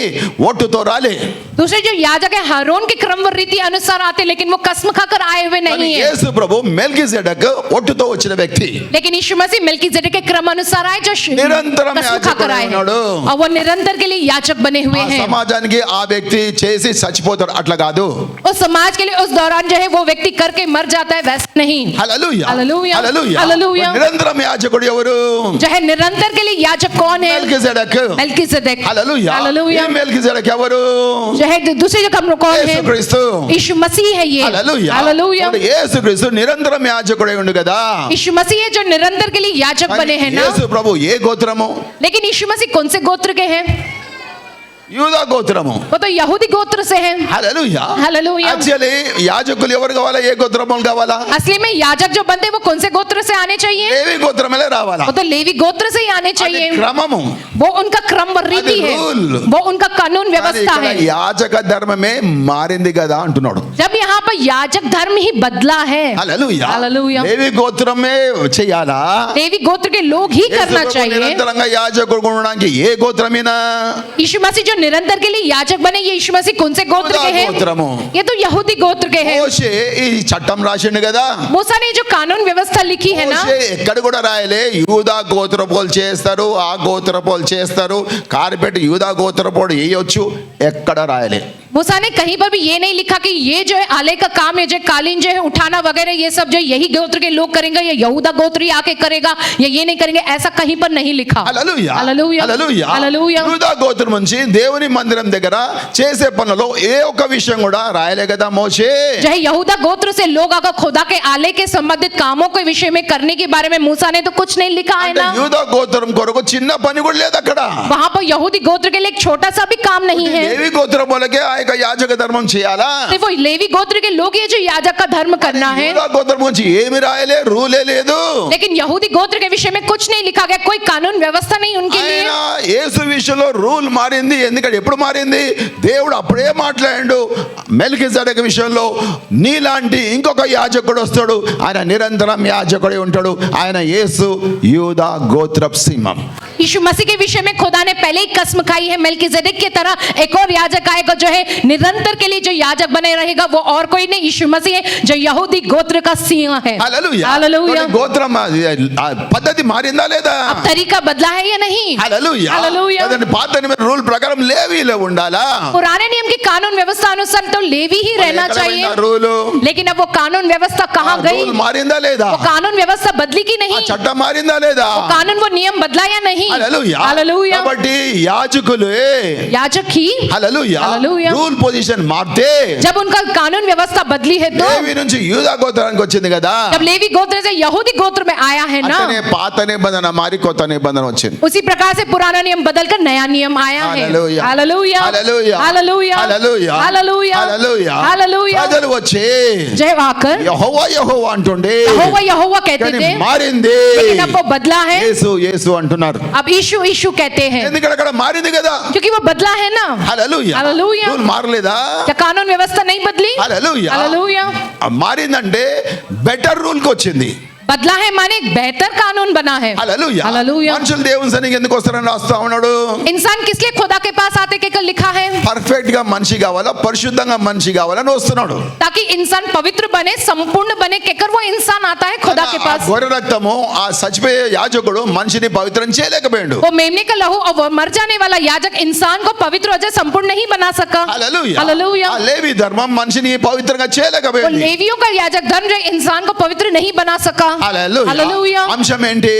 Speaker 1: ఒట్టుతో రాలే.
Speaker 2: दूसरे जो याजक है हारून के क्रम व रीति अनुसार आते, लेकिन वो कसम खाकर आए हुए नहीं है।
Speaker 1: యేసు ప్రభు మెల్కీసెదెక్ ఒట్టుతో వచ్చిన వ్యక్తి.
Speaker 2: लेकिन यीशु मसीह मेल्कीजेडेक के क्रम अनुसार आए जो
Speaker 1: నిరంతరం
Speaker 2: कसम खाकर आए हैं
Speaker 1: ఉన్నాడు.
Speaker 2: और वो निरंतर के लिए याजक बने हुए हैं।
Speaker 1: సమాజానికి ఆ వ్యక్తి చేసి చచ్చిపోతాడు అట్లా కాదు.
Speaker 2: उस समाज के लिए उस दौरान जो है वो व्यक्ति करके मर जाता है, वैसा नहीं।
Speaker 1: హల్లెలూయా.
Speaker 2: हालेलूया।
Speaker 1: హల్లెలూయా.
Speaker 2: हालेलूया।
Speaker 1: నిరంతరం యాజకుడు ఎవరు?
Speaker 2: जो है निरंतर के लिए याजक कौन है?
Speaker 1: మెల్కీసెదెక్.
Speaker 2: मेल्कीजेडेक।
Speaker 1: హల్లెలూయా.
Speaker 2: हालेलूया।
Speaker 1: ఈ మెల్కీసెదెక్ ఎవరు?
Speaker 2: जो है दूसरे जो कम कौन है?
Speaker 1: యేసుక్రీస్తు.
Speaker 2: यीशु मसीह है ये।
Speaker 1: హల్లెలూయా.
Speaker 2: हालेलूया।
Speaker 1: ఇప్పుడు యేసుక్రీస్తు నిరంతరం యాజకుడై ఉండు కదా.
Speaker 2: यीशु मसीह है जो निरंतर के लिए याजक बने हैं ना।
Speaker 1: యేసు ప్రభు ఏ గోత్రము?
Speaker 2: लेकिन यीशु मसीह कौन से गोत्र के हैं?
Speaker 1: యూదా గోత్రము.
Speaker 2: वो तो यहूदी गोत्र से हैं।
Speaker 1: హల్లెలూయా.
Speaker 2: हालेलूया।
Speaker 1: యాక్చువల్లీ యాజకులు ఎవరు కావాలా? ఏ గోత్రములు కావాలా?
Speaker 2: असली में याजक जो बनते हैं वो कौन से गोत्र से आने चाहिए?
Speaker 1: లేవి గోత్రములే రావాలా.
Speaker 2: वो तो लेवी गोत्र से ही आने
Speaker 1: అది
Speaker 2: चाहिए।
Speaker 1: క్రమము.
Speaker 2: वो उनका क्रम व रीति
Speaker 1: అది
Speaker 2: है,
Speaker 1: rule.
Speaker 2: वो उनका कानून
Speaker 1: కానీ
Speaker 2: व्यवस्था
Speaker 1: ఇక్కడ
Speaker 2: है।
Speaker 1: యాజక ధర్మమే మారింది కదా అంటున్నాడు.
Speaker 2: जब यहाँ पर याजक धर्म ही बदला है।
Speaker 1: హల్లెలూయా.
Speaker 2: हालेलूया।
Speaker 1: లేవి గోత్రమే చేయాలా?
Speaker 2: लेवी गोत्र के लोग ही
Speaker 1: యేసు
Speaker 2: करना
Speaker 1: ప్రభు
Speaker 2: चाहिए।
Speaker 1: నిరంతరంగా యాజకుడు ఉండడానికి ఏ గోత్రమేనా?
Speaker 2: यीशु मसीह जो निरंतर के लिए याजक बने, ये यीशु मसीह कौन से गोत्र के हैं?
Speaker 1: గోత్రము.
Speaker 2: ये तो यहूदी गोत्र के हैं।
Speaker 1: మోషే ఈ చట్టం రాసిండు కదా.
Speaker 2: मूसा ने जो कानून व्यवस्था लिखी है ना,
Speaker 1: మోషే ఎక్కడ కూడా రాయలే యూదా గోత్రపోలు చేస్తారు, ఆ గోత్రపోలు చేస్తారు, కార్పెట్ యూదా గోత్రపోడు వేయొచ్చు, ఎక్కడ రాయలే.
Speaker 2: मूसा ने कहीं पर भी ये नहीं लिखा कि ये जो है आले का काम है, जो कालीन जो है उठाना वगैरह ये सब जो यही गोत्र के लोग करेंगे, या यहूदा गोत्र ही आके करेगा, या ये नहीं करेंगे, ऐसा कहीं पर नहीं लिखा।
Speaker 1: హల్లెలూయా.
Speaker 2: हालेलूया।
Speaker 1: హల్లెలూయా.
Speaker 2: हालेलूया।
Speaker 1: యూదా గోత్రం నుంచి దేవుని మందిరం దగ్గర చేసే పనులలో ఏ ఒక్క విషయం కూడా రాయలే కదా మోషే.
Speaker 2: जो है यहूदा गोत्र से लोग अगर खुदा के आले के संबंधित कामों के विषय में करने के बारे में मूसा ने तो कुछ नहीं लिखा है
Speaker 1: అంటే
Speaker 2: ना।
Speaker 1: యూదా గోత్రం కొరకు చిన్న పని కూడా లేదు అక్కడ.
Speaker 2: वहां पर यहूदी गोत्र के लिए एक छोटा सा भी काम नहीं है।
Speaker 1: లేవి గోత్రం వాళ్ళకే ఆ యొక్క యాజక ధర్మం చేయాలా?
Speaker 2: सिर्फ वो लेवी गोत्र के लोग ये जो याजक का धर्म करना है,
Speaker 1: యూదా గోత్రం గురించి ఏమి రాయలే, రూలే లేదు.
Speaker 2: लेकिन यहूदी गोत्र के विषय में कुछ नहीं लिखा गया, कोई कानून व्यवस्था नहीं उनके लिए।
Speaker 1: ఆయన యేసు విషయంలో రూల్ మారింది. ఎందుకంటే ఎప్పుడు మారింది? దేవుడు అప్పుడే మాట్లాడాడు మెల్కీసెదెక్ విషయంలో నీలాంటి ఇంకొక యాజకుడు వస్తాడు, ఆయన నిరంతరం యాజకుడై ఉంటాడు, ఆయన యేసు యూదా గోత్రపు సింహం.
Speaker 2: यीशु मसीह के विषय में खुदा ने पहले ही कसम खाई है, मेल्कीजेडेक की तरह एक और याजक आएगा जो है निरंतर के लिए जो याजक बने रहेगा, वो और कोई नहीं यीशु मसीह है जो यहूदी गोत्र का सिंह है।
Speaker 1: హల్లెలూయా.
Speaker 2: हालेलूया।
Speaker 1: కొన్ని గోత్రం ఆ పద్ధతి మారిందా లేదా?
Speaker 2: अब तरीका बदला है या नहीं?
Speaker 1: హల్లెలూయా.
Speaker 2: हालेलूया।
Speaker 1: అదండి పాత నియమ రూల్ ప్రకారం లేవీలో ఉండాలా?
Speaker 2: पुराने नियम की कानून व्यवस्था अनुसार तो लेवी ही रहना चाहिए,
Speaker 1: రూలు
Speaker 2: लेकिन अब वो कानून व्यवस्था कहाँ गई?
Speaker 1: రూల్ మారిందా లేదా?
Speaker 2: वो कानून व्यवस्था बदली की
Speaker 1: ఆ
Speaker 2: नहीं?
Speaker 1: చట్టం మారిందా లేదా?
Speaker 2: वो कानून वो नियम बदला या नहीं?
Speaker 1: హల్లెలూయా.
Speaker 2: हालेलूया।
Speaker 1: కాబట్టి యాజకులే
Speaker 2: याजक ही
Speaker 1: హల్లెలూయా
Speaker 2: హల్లెలూయా.
Speaker 1: రూల్ పొజిషన్ మారితే
Speaker 2: जब उनका कानून व्यवस्था बदली है तो,
Speaker 1: లేవి నుంచి యూదా గోత్రానికి వచ్చింది కదా,
Speaker 2: जब लेवी गोत्र से यहूदी गोत्र में आया है ना,
Speaker 1: అతనే పాత నిబంధన మారి కొత్త నిబంధన వచ్చింది.
Speaker 2: उसी प्रकार से पुराना नियम बदलकर नया नियम आया है।
Speaker 1: హల్లెలూయా.
Speaker 2: Hallelujah.
Speaker 1: Hallelujah.
Speaker 2: Hallelujah.
Speaker 1: Hallelujah.
Speaker 2: Hallelujah.
Speaker 1: Hallelujah.
Speaker 2: Hallelujah.
Speaker 1: ప్రజలు వచ్చి
Speaker 2: जय आकर
Speaker 1: యెహోవా యెహోవా అంటుండే,
Speaker 2: यहोवा यहोवा कहते
Speaker 1: కానీ
Speaker 2: थे,
Speaker 1: మారింది.
Speaker 2: लेकिन अब वो बदला है,
Speaker 1: యేసు యేసు అంటున్నారు.
Speaker 2: अब यीशु यीशु कहते हैं,
Speaker 1: ఎందుకంటే అక్కడ మారింది కదా.
Speaker 2: क्योंकि वो बदला है ना।
Speaker 1: హల్లెలూయా.
Speaker 2: హల్లెలూయా.
Speaker 1: రూల్ మారలేదా?
Speaker 2: क्या कानून व्यवस्था नहीं बदली?
Speaker 1: హల్లెలూయా.
Speaker 2: हालेलूया।
Speaker 1: మారిందంటే బెటర్ రూల్ కి వచ్చింది.
Speaker 2: बदला है माने एक बेहतर कानून बना है।
Speaker 1: హల్లెలూయా.
Speaker 2: हालेलूया।
Speaker 1: మనుషులు దేవుని సన్నిధికి ఎందుకు వస్తారని రాస్తా ఉన్నాడు.
Speaker 2: इंसान किस लिए खुदा के पास आते के लिखा है?
Speaker 1: పర్ఫెక్ట్ గా మనిషి కావాలా, పరిశుద్ధంగా మనిషి కావాలని వస్తున్నాడు.
Speaker 2: ताकि इंसान पवित्र बने, संपूर्ण बने, कहकर वो इंसान आता है खुदा के
Speaker 1: ఆ
Speaker 2: पास।
Speaker 1: గొర్రె రక్తము ఆ చచ్చిపోయే యాజకుడు మనిషిని పవిత్రం చేయలేకపోయాడు.
Speaker 2: वो मेमने का लहू और वो मर जाने वाला याजक इंसान को पवित्र और संपूर्ण नहीं बना सका।
Speaker 1: హల్లెలూయా.
Speaker 2: हालेलूया।
Speaker 1: ఆ లేవి ధర్మం మనిషిని పవిత్రంగా
Speaker 2: वो
Speaker 1: చేయలేకపోయింది.
Speaker 2: लेवियों का याजक धर्म जो इंसान को पवित्र नहीं बना सका।
Speaker 1: హల్లెలూయా.
Speaker 2: हालेलूया।
Speaker 1: అంశం ఏంటి?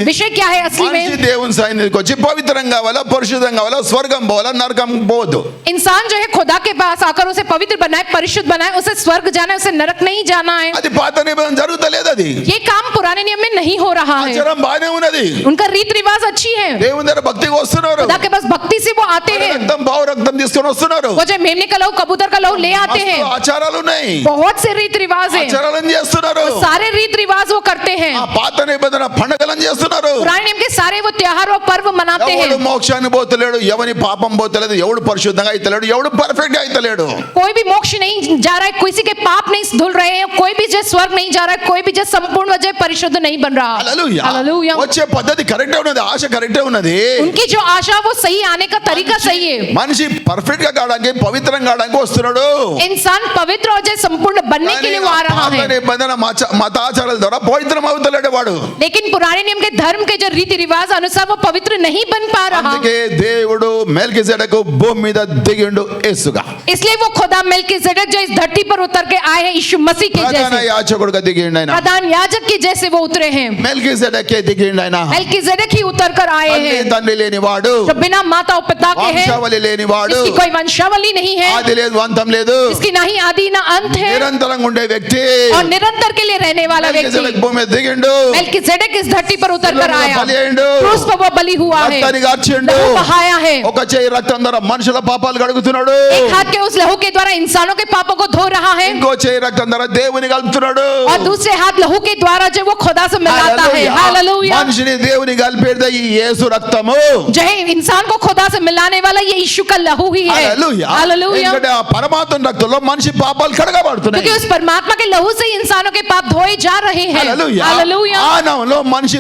Speaker 2: विषय क्या है असली
Speaker 1: మనిషి
Speaker 2: में?
Speaker 1: దేవుని సన్నిధికి వచ్చి పవిత్రం కావాలా, పరిశుద్ధం కావాలా, స్వర్గం పోవాలా, నరకం పోదు.
Speaker 2: इंसान जो है खुदा के पास आकर उसे पवित्र बनाए, परिशुद्ध बनाए, उसे स्वर्ग जाना है, उसे नरक नहीं जाना है।
Speaker 1: అది పాత నిబంధన జరుగుతలేదు. అది
Speaker 2: ये काम पुराने नियम में नहीं हो रहा है।
Speaker 1: ఆచారం బానే ఉన్నది.
Speaker 2: उनका रीत रिवाज अच्छी है,
Speaker 1: దేవుని దగ్గర భక్తిగా వస్తున్నారు.
Speaker 2: खुदा के पास भक्ति से वो आते हैं।
Speaker 1: రక్తం బావు రక్తం తీసుకొని వస్తున్నారు.
Speaker 2: वो जो मेमने का लहू, कबूतर का लहू ले आते हैं।
Speaker 1: మస్తు ఆచారాలు ఉన్నాయి.
Speaker 2: बहुत से रीत रिवाज हैं,
Speaker 1: ఆచారాలను చేస్తున్నారు.
Speaker 2: वो सारे रीत रिवाज वो करते हैं।
Speaker 1: ఆ పాత నిబంధన పండగలను చేస్తున్నారు.
Speaker 2: पुराने नियम के सारे वो त्योहार और पर्व मनाते
Speaker 1: ఎవడు
Speaker 2: हैं।
Speaker 1: మోక్షాన్ని పోతలేడు, ఎవని పాపం పోతలేదు, ఎవడు పరిశుద్ధంగా అయితలేడు, ఎవడు పర్ఫెక్ట్ అయితలేడు.
Speaker 2: कोई भी मोक्ष नहीं जा रहा है, किसी के पाप नहीं धुल रहे हैं, कोई भी जो स्वर्ग नहीं जा रहा है, कोई भी जो संपूर्ण वजह परिशुद्ध नहीं बन रहा।
Speaker 1: హల్లెలూయా.
Speaker 2: हालेलूया।
Speaker 1: వచ్చే పద్ధతి కరెక్టే ఉన్నది, ఆశ కరెక్టే ఉన్నది.
Speaker 2: उनकी जो आशा वो सही आने का तरीका सही है।
Speaker 1: మనిషి పర్ఫెక్ట్ గా కావడానికి, పవిత్రంగా కావడానికి వస్తున్నాడు.
Speaker 2: इंसान पवित्र और जो संपूर्ण बनने के लिए वो आ रहा
Speaker 1: పాత
Speaker 2: है।
Speaker 1: నిబంధన మతాచారాల ద్వారా పవిత్రం అవుతలేడు వాడు.
Speaker 2: लेकिन पुराने नियम के धर्म के जो रीति रिवाज अनुसार वो पवित्र नहीं बन पा रहा।
Speaker 1: అందుకే దేవుడు మెల్కిజెదెకు భూమి మీద దిగిండు యేసుగా.
Speaker 2: इसलिए वो खुदा मेल्किजेदेक जो इस धरती पर उतर के आए हैं यीशु मसीह के
Speaker 1: ప్రధాన
Speaker 2: जैसे,
Speaker 1: యాజకుడుగా దిగిండు ఆయన.
Speaker 2: प्रधान याजक के जैसे वो उतरे हैं।
Speaker 1: మెల్కిజెదెకే దిగిండు ఆయన.
Speaker 2: मेल्किजेदेक ही उतर कर आए
Speaker 1: తల్లి
Speaker 2: हैं,
Speaker 1: తండ్రి లేనివాడు,
Speaker 2: जो बिना माता और पिता के हैं,
Speaker 1: వంశావళి లేనివాడు,
Speaker 2: जिसकी कोई वंशावली नहीं है,
Speaker 1: ఆది లేదు అంతం లేదు,
Speaker 2: जिसकी ना ही आदि ना अंत है,
Speaker 1: నిరంతరంగా ఉండే వ్యక్తి
Speaker 2: और निरंतर के लिए रहने वाला
Speaker 1: మెల్కిజెదెక్
Speaker 2: व्यक्ति
Speaker 1: భూమి మీద దిగిండు.
Speaker 2: मेल्किजेदेक इस धरती पर उतर कर आया,
Speaker 1: బలి అయ్యిండు.
Speaker 2: क्रूस पर वो बलि हुआ है,
Speaker 1: రక్తాన్ని కార్చిండు.
Speaker 2: लहू बहाया है,
Speaker 1: ఒక చేయి రక్తం ద్వారా మనుషుల పాపాలు కడుగుతున్నాడు,
Speaker 2: एक हाथ के उस लहू के द्वारा इंसानों के पापों को धो रहा है,
Speaker 1: ఇంకో చేయి రక్తం ద్వారా దేవుని కలుపుతున్నాడు.
Speaker 2: और दूसरे हाथ लहू के द्वारा जो वो खुदा से मिलाता है। हालेलुया।
Speaker 1: మనిషిని దేవుని కలిపేదే ఈ యేసు రక్తము.
Speaker 2: जो है इंसान को खुदा से मिलाने वाला ये यीशु का लहू ही है।
Speaker 1: హల్లెలూయా.
Speaker 2: हालेलुया।
Speaker 1: ఎందుకంటే ఆ పరమాత్మ రక్తంలో మనిషి పాపాలు కడగబడుతున్నాయి.
Speaker 2: क्योंकि उस परमात्मा के लहू से ही इंसानों के पाप धोए जा रहे हैं।
Speaker 1: హల్లెలూయా.
Speaker 2: हालेलुया।
Speaker 1: ఆ నామంలో మనిషి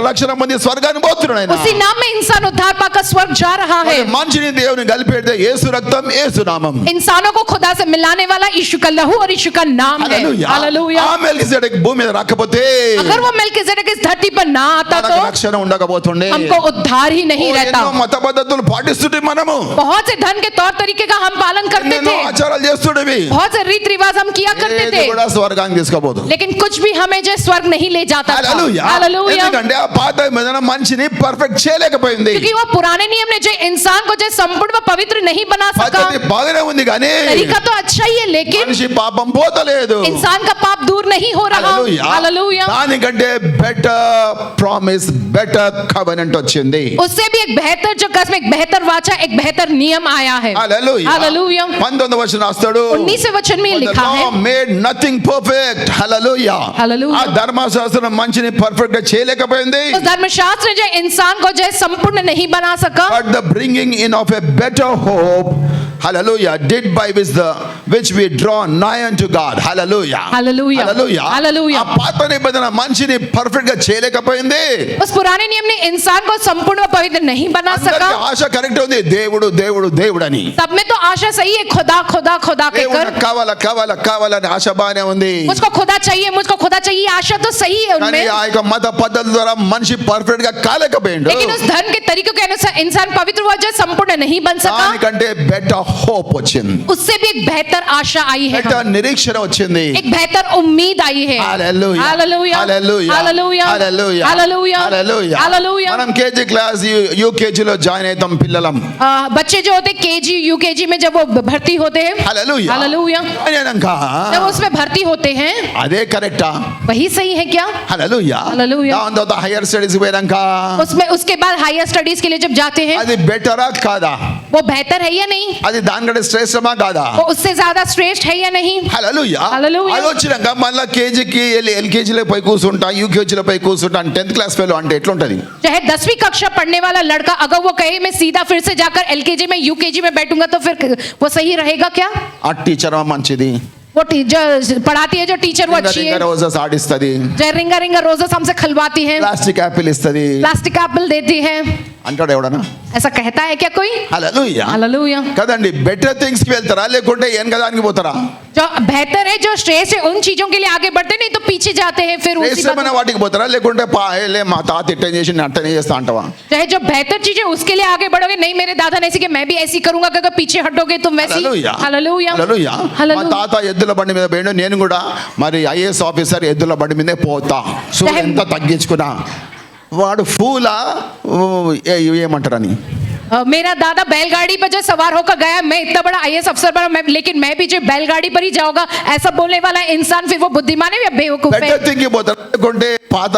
Speaker 1: రక్షణ పొంది స్వర్గాన్ని పోతున్నాడు ఆయన.
Speaker 2: उसी नाम में इंसान उद्धार पाकर स्वर्ग जा रहा है।
Speaker 1: మరి మనిషిని దేవుని కలిపేదే యేసు రక్తం, యేసు నామం.
Speaker 2: इंसानों को खुदा से मिलाने वाला यीशु का लहू और यीशु का नाम है।
Speaker 1: హల్లెలూయా.
Speaker 2: हालेलुया।
Speaker 1: ఆ మెల్కిజెదెక్ భూమి మీద రాకపోతే
Speaker 2: अगर वो मेल्किजेदेक इस धरती पर ना आता
Speaker 1: మనకు
Speaker 2: तो
Speaker 1: రక్షణ ఉండకపోతుండే.
Speaker 2: हमको उद्धार ही नहीं रहता।
Speaker 1: ఎన్నో మత పద్ధతులు పాటిస్తుంటే మనము,
Speaker 2: बहुत से धन के तौर तरीके का हम पालन करते
Speaker 1: ఎన్నెన్నో
Speaker 2: थे,
Speaker 1: ఆచారాలు చేస్తుండేవి.
Speaker 2: बहुत से रीति रिवाज हम किया करते
Speaker 1: ఏది
Speaker 2: थे,
Speaker 1: కూడా స్వర్గానికి తీసుకోబోదు.
Speaker 2: लेकिन कुछ भी हमें जो स्वर्ग नहीं ले जाता था।
Speaker 1: హల్లెలూయా.
Speaker 2: हालेलुया।
Speaker 1: ఎందుకంటే ఆ పాత నిబంధన మనిషిని పర్ఫెక్ట్ చేయలేకపోయింది.
Speaker 2: क्योंकि वो पुराने नियम ने जो इंसान को जो संपूर्ण व पवित्र नहीं बना सका।
Speaker 1: పద్ధతి బాగానే ఉంది కానీ
Speaker 2: तरीका तो अच्छा ही है, लेकिन
Speaker 1: మనిషి పాపం పోతలేదు.
Speaker 2: इंसान का पाप दूर नहीं हो रहा।
Speaker 1: హల్లెలూయా.
Speaker 2: हालेलुया।
Speaker 1: దానికంటే బెటర్ ప్రామిస్, బెటర్ కవెనెంట్ వచ్చింది.
Speaker 2: उससे भी एक बेहतर जो कसम, एक बेहतर वाचा, एक बेहतर नियम आया है।
Speaker 1: హల్లెలూయా.
Speaker 2: हालेलुया।
Speaker 1: 19వ వచనం రాస్తాడు,
Speaker 2: 19वें वचन में लिखा है,
Speaker 1: మేడ్ నథింగ్ పర్ఫెక్ట్. హల్లెలూయా.
Speaker 2: हालेलुया।
Speaker 1: ఆ ధర్మశాస్త్రం మనిషిని పర్ఫెక్ట్ గా చేయలేకపోయింది.
Speaker 2: उस धर्मशास्त्र जो इंसान को जो संपूर्ण नहीं बना सका,
Speaker 1: But the bringing in of a better hope, hallelujah, did by which we draw nigh unto God. Hallelujah.
Speaker 2: Hallelujah.
Speaker 1: Hallelujah.
Speaker 2: Hallelujah.
Speaker 1: ఆ పాత నిబంధన మనిషిని పర్ఫెక్ట్ గా చేయలేకపోయింది.
Speaker 2: उस पुराने नियम ने इंसान को संपूर्ण व पवित्र नहीं बना सका।
Speaker 1: అందరికీ ఆశ కరెక్ట్ ఉంది, దేవుడు దేవుడు దేవుడు అని.
Speaker 2: सब में तो आशा सही है, खुदा खुदा खुदा
Speaker 1: దేవుడు
Speaker 2: कहकर,
Speaker 1: నాకు కావాలా కావాలా కావాలని ఆశ బాగానే ఉంది.
Speaker 2: मुझको खुदा चाहिए, मुझको खुदा चाहिए, आशा तो सही है
Speaker 1: కానీ
Speaker 2: उनमें,
Speaker 1: ఆ యొక్క మత పద్ధతి ద్వారా మనిషి పర్ఫెక్ట్ గా కాలేకపోయిండు.
Speaker 2: लेकिन उस धर्म के तरीकों के अनुसार इंसान पवित्र हुआ जो संपूर्ण नहीं बन सका।
Speaker 1: దానికంటే బెటర్ హోప్ వచ్చింది,
Speaker 2: उससे भी एक बेहतर आशा आई है,
Speaker 1: బెటర్ నిరీక్షణ వచ్చింది.
Speaker 2: एक बेहतर उम्मीद आई है।
Speaker 1: Hallelujah.
Speaker 2: Hallelujah.
Speaker 1: Hallelujah.
Speaker 2: Hallelujah.
Speaker 1: Hallelujah.
Speaker 2: Hallelujah.
Speaker 1: Hallelujah.
Speaker 2: Hallelujah.
Speaker 1: మనం కేజీ క్లాస్ యూకేజీ లో జాయిన్ అవుతాం పిల్లలం.
Speaker 2: बच्चे जो होते केजी यूकेजी में जब वो भर्ती होते हैं,
Speaker 1: Hallelujah.
Speaker 2: हालेलुया,
Speaker 1: అయినాక
Speaker 2: जब उसमें भर्ती होते हैं,
Speaker 1: అదే కరెక్టా?
Speaker 2: वही सही है क्या?
Speaker 1: హల్లెలూయా.
Speaker 2: Hallelujah.
Speaker 1: దాని తర్వాత హైయర్ స్టడీస్ పోయాక
Speaker 2: उसमें उसके बाद हायर स्टडीज के लिए जब जाते हैं,
Speaker 1: అది బెటరా కాదా?
Speaker 2: वो बेहतर है या नहीं,
Speaker 1: అది దానికంటే శ్రేష్టమా కాదా?
Speaker 2: वो उससे ज्यादा श्रेष्ठ है या नहीं।
Speaker 1: హల్లెలూయా.
Speaker 2: Hallelujah.
Speaker 1: అది వచ్చినాక మళ్ళీ కేజీకి ఎల్కేజీలో పోయి కూర్చుంటా, యూకేజీలో పోయి కూర్చుంటా, 10th క్లాస్ ఫెలో అంటే ఎట్లుంటది?
Speaker 2: चाहे 10वीं कक्षा पढ़ने वाला लड़का अगर वो कहे मैं सीधा फिर से जाकर एलकेजी में यूकेजी में बैठूंगा तो फिर वो सही रहेगा क्या?
Speaker 1: ఆ టీచర్ మంచిది,
Speaker 2: वो टीचर पढ़ाती है जो टीचर वो अच्छी है,
Speaker 1: రోజెస్ ఆడిస్తుంది,
Speaker 2: जो रिंगा रिंगा रोजेस हमसे खिलवाती है,
Speaker 1: ప్లాస్టిక్ యాపిల్ ఇస్తుంది
Speaker 2: प्लास्टिक एप्पल देती है,
Speaker 1: అంటాడు ఎవడన్నా?
Speaker 2: ऐसा कहता है क्या कोई?
Speaker 1: హల్లెలూయా.
Speaker 2: हालेलुया।
Speaker 1: కదండి, బెటర్ థింగ్స్ కి వెళ్తారా లేకుంటే వెనకదానికి పోతారా?
Speaker 2: जो बेहतर है, जो श्रेष्ठ है, उन चीजों के लिए आगे बढ़ते नहीं तो पीछे जाते हैं फिर उसी
Speaker 1: శ్రేష్టమైన వాటికి పోతారా లేకుంటే పాయలే మా తాత ఇట్టని చేసి నేను అట్టనే చేస్తా అంటావా?
Speaker 2: चाहे जो बेहतर चीज है उसके लिए आगे बढ़ोगे, नहीं मेरे दादा ने ऐसी कि मैं भी ऐसी करूंगा, अगर पीछे हटोगे तुम वैसी।
Speaker 1: హల్లెలూయా.
Speaker 2: हालेलुया।
Speaker 1: హల్లెలూయా. మా
Speaker 2: हालेलुया।
Speaker 1: తాత ఎద్దుల బండి మీద పోయిండు, నేను కూడా మరి ఐఏఎస్ ఆఫీసర్ ఎద్దుల బండి మీదే పోతా. సో ఎంత తగ్గించుకున్నా వాడు ఫూలా ఏమంటారని
Speaker 2: मेरा दादा बैलगाड़ी पर जो सवार होकर गया, मैं इतना बड़ा आईएएस अफसर बना, लेकिन मैं भी जो बैलगाड़ी पर ही जाऊंगा, ऐसा बोलने वाला इंसान फिर वो बुद्धिमान है या बेवकूफ है?
Speaker 1: బెటర్ థింగ్ పోతారా లేకుంటే పాత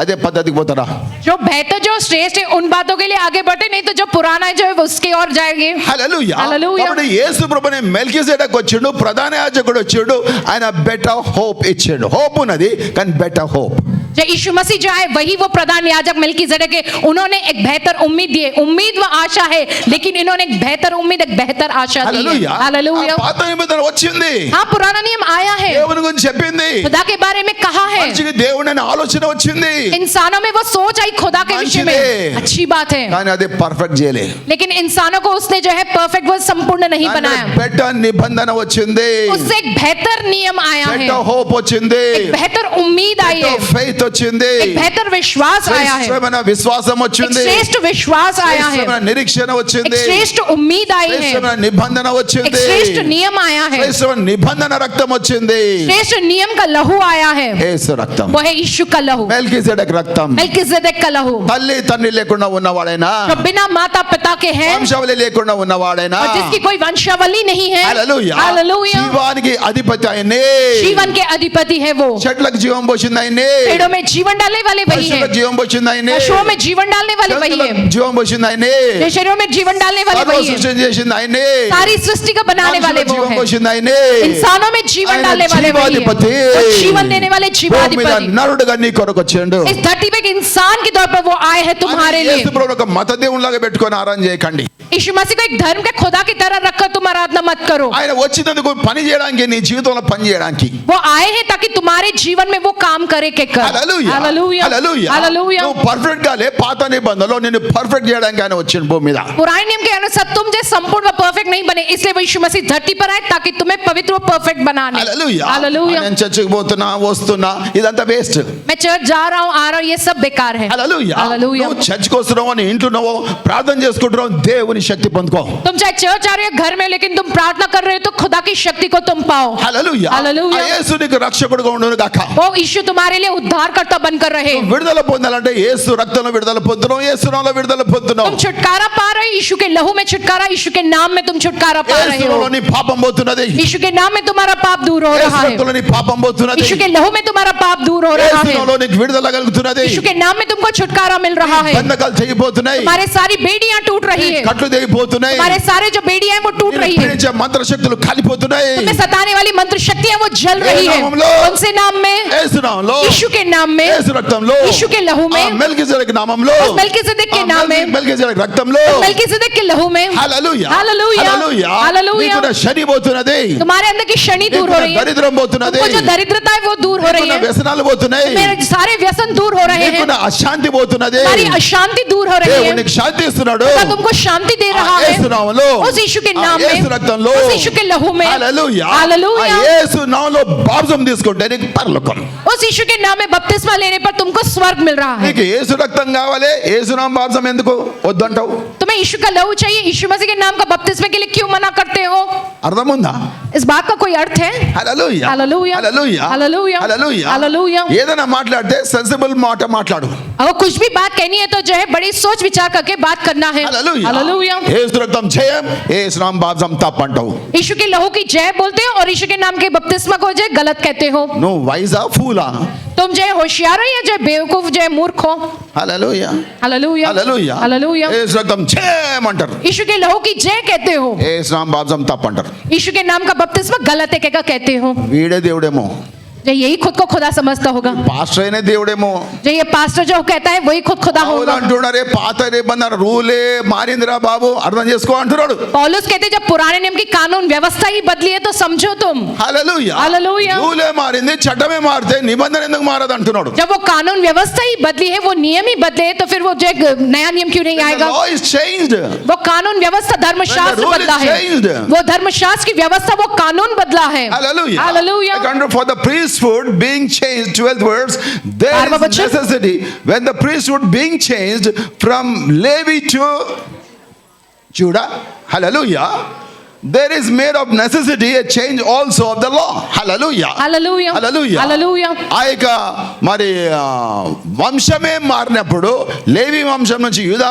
Speaker 1: అదే పద్ధతికి పోతారా?
Speaker 2: जो बेहतर जो श्रेष्ठ है उन बातों के लिए आगे बढ़े, नहीं तो जो पुराना है जो है वो उसके और जाएंगे।
Speaker 1: హల్లెలూయా.
Speaker 2: హల్లెలూయా.
Speaker 1: కాబట్టి యేసు ప్రభునే మెల్కీసెదెక్ వచ్చిండు, ప్రధాన యాజకుడు వచ్చిండు, ఆయన బెటర్ హోప్ ఇచ్చిండు. హోప్ ఉన్నది కానీ బెటర్ హోప్.
Speaker 2: जो यीशु मसीह जो है वही वो प्रधान याजक मेल्कीसेदेक है, उन्होंने एक बेहतर उम्मीद दी है। उम्मीद व आशा है, लेकिन इन्होंने एक बेहतर उम्मीद, एक बेहतर आशा दी है।
Speaker 1: హల్లెలూయా.
Speaker 2: हालेलुया।
Speaker 1: ఆ పాత నిబంధన వచ్చింది,
Speaker 2: हाँ, पुराना नियम आया है,
Speaker 1: దేవుని గురించి చెప్పింది,
Speaker 2: खुदा के बारे में कहा है,
Speaker 1: మనిషికి దేవుని అనే ఆలోచన వచ్చింది,
Speaker 2: इंसानों में वो सोच आई खुदा के विषय में,
Speaker 1: మంచిదే.
Speaker 2: अच्छी बात है,
Speaker 1: కానీ అది పర్ఫెక్ట్ చేయలే.
Speaker 2: लेकिन इंसानों को उसने जो है परफेक्ट वो संपूर्ण नहीं बनाया।
Speaker 1: బెటర్ నిబంధన వచ్చింది,
Speaker 2: उससे एक बेहतर नियम आया है,
Speaker 1: బెటర్ హోప్ వచ్చింది,
Speaker 2: एक बेहतर उम्मीद आई है,
Speaker 1: ఫెయిత్ వచ్చింది,
Speaker 2: एक बेहतर विश्वास आया है,
Speaker 1: శ్రేష్టమైన విశ్వాసం
Speaker 2: एक
Speaker 1: వచ్చింది,
Speaker 2: श्रेष्ठ विश्वास आया है,
Speaker 1: శ్రేష్టమైన నిరీక్షణ
Speaker 2: एक
Speaker 1: వచ్చింది,
Speaker 2: श्रेष्ठ उम्मीद आई है,
Speaker 1: శ్రేష్టమైన నిబంధన
Speaker 2: एक
Speaker 1: వచ్చింది,
Speaker 2: श्रेष्ठ नियम आया है,
Speaker 1: శ్రేష్టమైన నిబంధన రక్తం వచ్చింది.
Speaker 2: श्रेष्ठ नियम का लहू आया है,
Speaker 1: యేసు రక్తం,
Speaker 2: वो है यीशु का लहू,
Speaker 1: మెల్కీసెదెక్ రక్తం.
Speaker 2: मेल्कीसेदेक का लहू,
Speaker 1: తల్లి తండ్రి లేకుండా ఉన్నవాడైనా,
Speaker 2: जो बिना माता पिता के हैं
Speaker 1: వంశావళి లేకుండా ఉన్నవాడైనా,
Speaker 2: और जिसकी कोई वंशावली नहीं है,
Speaker 1: హల్లెలూయా,
Speaker 2: हालेलुया,
Speaker 1: జీవానికి అధిపతి ఆయనే,
Speaker 2: जीवन के अधिपति है वो,
Speaker 1: చెట్లకు జీవం పోసింది ఆయనే,
Speaker 2: पेड़ों में जीवन डालने वाले वही है,
Speaker 1: పశువులకు జీవం పోసింది ఆయనే,
Speaker 2: पशुओं में जीवन डालने वाले वही है,
Speaker 1: జంతువులకు జీవం పోసింది ఆయనే,
Speaker 2: शरीरों में जीवन डालने वाले
Speaker 1: సర్వ
Speaker 2: वही है,
Speaker 1: సృష్టి చేసింది ఆయనే,
Speaker 2: सारी सृष्टि का बनाने वाले
Speaker 1: మనుషులకు
Speaker 2: वो
Speaker 1: జీవం
Speaker 2: है,
Speaker 1: పోసింది ఆయనే,
Speaker 2: इंसानों में जीवन
Speaker 1: ఆయన
Speaker 2: डालने वाले वही
Speaker 1: జీవాధిపతి.
Speaker 2: है, वो जीवन देने वाले
Speaker 1: భూమి మీద
Speaker 2: जीवाधिपति।
Speaker 1: నరుడుగా నీ కొరకు వచ్చిండు.
Speaker 2: इस धरती पे एक इंसान के तौर पर वो आए हैं तुम्हारे लिए।
Speaker 1: యేసు ప్రభువుని ఒక మత దేవునిలాగా పెట్టుకొని ఆరాధన చేయకండి.
Speaker 2: यीशु मसीह को एक धर्म के खुदा की तरह रखकर तुम आराधना मत करो।
Speaker 1: ఆయన వచ్చినందుకు పని చేయడానికి, నీ జీవితంలో పని చేయడానికి.
Speaker 2: वो आए हैं ताकि तुम्हारे जीवन में वो काम करे के कर।
Speaker 1: హల్లెలూయా,
Speaker 2: हालेलुया,
Speaker 1: హల్లెలూయా.
Speaker 2: हालेलुया।
Speaker 1: నువ్వు పర్ఫెక్ట్ గా లే, పాత నిబంధనలో నిన్ను పర్ఫెక్ట్ చేయడానికి ఆయన వచ్చిన భూమి మీద.
Speaker 2: पुराने नियम के अनुसार तुम जो संपूर्ण व परफेक्ट नहीं बने, इसलिए वो यीशु मसीह धरती पर आए ताकि तुम्हें पवित्र व परफेक्ट बनाने।
Speaker 1: హల్లెలూయా.
Speaker 2: हालेलुया।
Speaker 1: నేను చర్చికి పోతున్నా, వస్తున్నా, ఇదంతా వేస్ట్.
Speaker 2: मैं चर्च जा रहा हूँ, आ रहा हूँ, ये सब बेकार है।
Speaker 1: హల్లెలూయా.
Speaker 2: हालेलुया।
Speaker 1: నువ్వు చర్చికి వస్తున్నావు, నీ ఇంట్లోనో ప్రార్థన చేసుకుంటున్నావు, దేవుని శక్తి పొందుకో.
Speaker 2: तुम चाहे चर्च आ रहे हो घर में, लेकिन तुम प्रार्थना कर रहे हो तो खुदा की शक्ति को तुम पाओ।
Speaker 1: హల్లెలూయా.
Speaker 2: హల్లెలూయా.
Speaker 1: ఆ యేసు నీకు రక్షకుడుగా ఉండును గాక.
Speaker 2: वो यीशु तुम्हारे लिए उद्धारकर्ता बनकर रहे।
Speaker 1: నువ్వు విడుదల పొందాలంటే యేసు రక్తంలో విడుదల పొందుతున్నావు, యేసు నామములో విడుదల పొందుతున్నావు.
Speaker 2: तुम छुटकारा पा रहे हो, यीशु के लहू में छुटकारा, यीशु के नाम में तुम छुटकारा पा रहे
Speaker 1: యేసు
Speaker 2: हो।
Speaker 1: నామములో నీ పాపం పోతున్నది,
Speaker 2: यीशु के नाम में तुम्हारा पाप दूर हो
Speaker 1: యేసు
Speaker 2: रहा है,
Speaker 1: రక్తంలో నీ పాపం పోతున్నది,
Speaker 2: यीशु के लहू में तुम्हारा पाप दूर हो रहा
Speaker 1: యేసు
Speaker 2: है,
Speaker 1: నామములో నీకు విడుదల కలుగుతున్నది,
Speaker 2: यीशु के नाम में तुमको छुटकारा मिल रहा है,
Speaker 1: బంధకాలు తెగిపోతున్నాయి,
Speaker 2: तुम्हारे सारी बेड़ियां टूट रही है,
Speaker 1: కట్లు తెగిపోతున్నాయి,
Speaker 2: तुम्हारे सारे जो बेड़ियां हैं वो टूट रही है,
Speaker 1: పీడించే మంత్రశక్తులు కాలిపోతున్నాయి.
Speaker 2: तुम्हें सताने वाली मंत्र शक्तियां वो जल रही है।
Speaker 1: నామంలో,
Speaker 2: कौन से नाम में?
Speaker 1: యేసు నామములో,
Speaker 2: यीशु के नाम में,
Speaker 1: యేసు రక్తంలో,
Speaker 2: यीशु के लहू में,
Speaker 1: ఆ మెల్కీసెదెక్ నామములో,
Speaker 2: उस मेल्कीसेदेक के
Speaker 1: ఆ
Speaker 2: नाम में,
Speaker 1: మెల్కీసెదెక్ రక్తంలో,
Speaker 2: मेल्कीसेदेक के लहू में।
Speaker 1: హల్లెలూయా,
Speaker 2: हालेलुया,
Speaker 1: హల్లెలూయా.
Speaker 2: हालेलुया।
Speaker 1: నీకున్న శని పోతున్నది,
Speaker 2: तुम्हारे अंदर की शनि दूर हो
Speaker 1: నీకున్న
Speaker 2: रही है,
Speaker 1: దరిద్రం పోతున్నది,
Speaker 2: तुमको जो दरिद्रता है वो दूर हो रही
Speaker 1: నీకున్న
Speaker 2: है,
Speaker 1: వ్యసనాలు పోతున్నాయి,
Speaker 2: मेरे सारे व्यसन दूर हो रहे हैं,
Speaker 1: నీకున్న అశాంతి పోతున్నది.
Speaker 2: हमारी अशांति दूर हो रही है,
Speaker 1: దేవుడు నీకు శాంతి ఇస్తున్నాడు.
Speaker 2: खुदा तुमको शांति दे रहा
Speaker 1: ఆ
Speaker 2: है
Speaker 1: యేసు నామములో,
Speaker 2: उस यीशु के
Speaker 1: ఆ
Speaker 2: नाम
Speaker 1: యేసు
Speaker 2: में,
Speaker 1: రక్తంలో,
Speaker 2: उस यीशु के लहू में।
Speaker 1: హల్లెలూయా.
Speaker 2: हालेलुया।
Speaker 1: ఆ యేసు నామములో బాప్తిసం తీసుకుంటే నీకు పరలోకం.
Speaker 2: उस यीशु के नाम में बपतिस्मा लेने पर तुमको स्वर्ग मिल रहा है।
Speaker 1: నీకు యేసు రక్తం కావాలి, యేసు నామ బాప్తిసం ఎందుకు వద్దంటావు?
Speaker 2: तुम्हें यीशु का लहू चाहिए, यीशु मसीह के नाम का बपतिस्मा के लिए क्यों मना करते हो?
Speaker 1: అర్థముందా?
Speaker 2: इस बात का कोई अर्थ है?
Speaker 1: హల్లెలూయా,
Speaker 2: हालेलुया,
Speaker 1: హల్లెలూయా,
Speaker 2: हालेलुया,
Speaker 1: హల్లెలూయా.
Speaker 2: हालेलुया।
Speaker 1: ఏదైనా మాట్లాడితే సెన్సిబుల్ మాట మాట్లాడు.
Speaker 2: अगर कुछ भी बात कहनी है तो जो है बड़ी सोच विचार करके बात करना है।
Speaker 1: హల్లెలూయా.
Speaker 2: हालेलुया।
Speaker 1: యేసు రక్తం జయం, యేసు నామ బాప్తిసం తప్పంటావు.
Speaker 2: यीशु के लहू की जय बोलते हो और यीशु के नाम के बपतिस्मा को जो है गलत कहते हो।
Speaker 1: నువ్వు వైజా ఫూలా?
Speaker 2: तुम जो है होशियार हो या जो है बेवकूफ, जो है मूर्ख हो?
Speaker 1: హల్లెలూయా,
Speaker 2: हालेलुया,
Speaker 1: హల్లెలూయా.
Speaker 2: हालेलुया।
Speaker 1: యేసు రక్తం జయం అంటారు,
Speaker 2: यीशु के लहू की जय कहते हो,
Speaker 1: యేసు నామ బాప్తిసం తప్పంటారు.
Speaker 2: यीशु के नाम का बपतिस्मा गलत है क्या कहते हो?
Speaker 1: వీడే దేవుడేమో,
Speaker 2: जो यही खुद को खुदा समझता होगा,
Speaker 1: పాస్టర్ అయినే దేవుడేమో.
Speaker 2: जो ये पास्टर जो कहता है वही खुद खुदा
Speaker 1: పౌలు
Speaker 2: होगा।
Speaker 1: అంటున్నారే పాత నిబంధన రూలే మారిందిరా బాబు, అర్థం చేసుకో అంటున్నాడు.
Speaker 2: पौलुस कहते जब पुराने नियम की कानून व्यवस्था ही बदली है तो समझो तुम।
Speaker 1: హల్లెలూయా,
Speaker 2: हालेलुया।
Speaker 1: రూలే మారింది, చట్టమే మారితే నిబంధన ఎందుకు మారదు అంటున్నాడు.
Speaker 2: जब वो कानून व्यवस्था ही बदली है, वो नियम ही बदले है, तो फिर वो जो एक नया नियम क्यों नहीं
Speaker 1: The
Speaker 2: आएगा?
Speaker 1: law is changed.
Speaker 2: वो कानून व्यवस्था धर्मशास्त्र
Speaker 1: When the rule
Speaker 2: बदला
Speaker 1: is
Speaker 2: है,
Speaker 1: changed.
Speaker 2: वो धर्मशास्त्र की व्यवस्था, वो कानून बदला है।
Speaker 1: Hallelujah.
Speaker 2: Hallelujah.
Speaker 1: Like under for the priesthood being changed, 12 words, there
Speaker 2: बारहवां
Speaker 1: is
Speaker 2: वचन।
Speaker 1: necessity when the priesthood being changed from Levi to Judah. Hallelujah. there is made of necessity a change also of the law. Hallelujah.
Speaker 2: Hallelujah.
Speaker 1: Hallelujah.
Speaker 2: Hallelujah.
Speaker 1: ఆ యొక్క మరి వంశమే మారినప్పుడు, లేవి వంశం నుంచి యూదా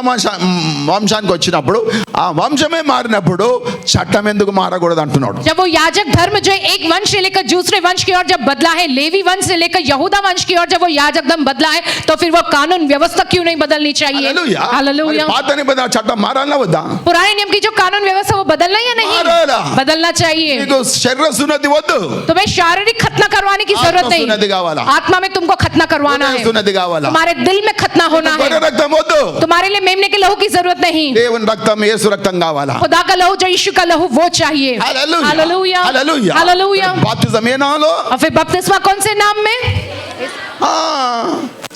Speaker 1: వంశానికి వచ్చినప్పుడు, ఆ వంశమే మారినప్పుడు చట్టం ఎందుకు మారకూడదు అంటున్నాడు.
Speaker 2: जब वो याजक धर्म जो है एक वंश से लेकर दूसरे वंश की ओर जब बदला है, लेवी वंश से लेकर यहूदा वंश की ओर जब वो याजक धर्म बदला है, तो फिर वो कानून व्यवस्था क्यों नहीं बदलनी चाहिए?
Speaker 1: హల్లెలూయా.
Speaker 2: हालेलुया.
Speaker 1: మరి పాత నిబంధన చట్టం మారాలా వద్దా?
Speaker 2: पुराने नियम की जो कानून व्यवस्था वो बदलना या नहीं?
Speaker 1: మారాలా?
Speaker 2: बदलना चाहिए.
Speaker 1: నీకు శరీర సున్నతి వద్దు,
Speaker 2: तुम्हें शारीरिक खतना करवाने की जरूरत
Speaker 1: ఆత్మ సున్నతి
Speaker 2: नहीं.
Speaker 1: కావాలా?
Speaker 2: आत्मा में तुमको खतना करवाना
Speaker 1: హృదయ
Speaker 2: है.
Speaker 1: సున్నతి కావాలా?
Speaker 2: तुम्हारे दिल में खतना होना
Speaker 1: గొర్రె
Speaker 2: है.
Speaker 1: రక్తం వద్దు,
Speaker 2: तुम्हारे लिए मेमने के लहू की जरूरत नहीं.
Speaker 1: దేవుని రక్తం, యేసు రక్తం కావాలా?
Speaker 2: खुदा का लहू जो यीशु का लहू वो चाहिए.
Speaker 1: హల్లెలూయా.
Speaker 2: हालेलुया.
Speaker 1: హల్లెలూయా.
Speaker 2: हालेलुया.
Speaker 1: బాప్తిజం ఏ నామములో?
Speaker 2: और फिर बपतिस्मा कौन से नाम में?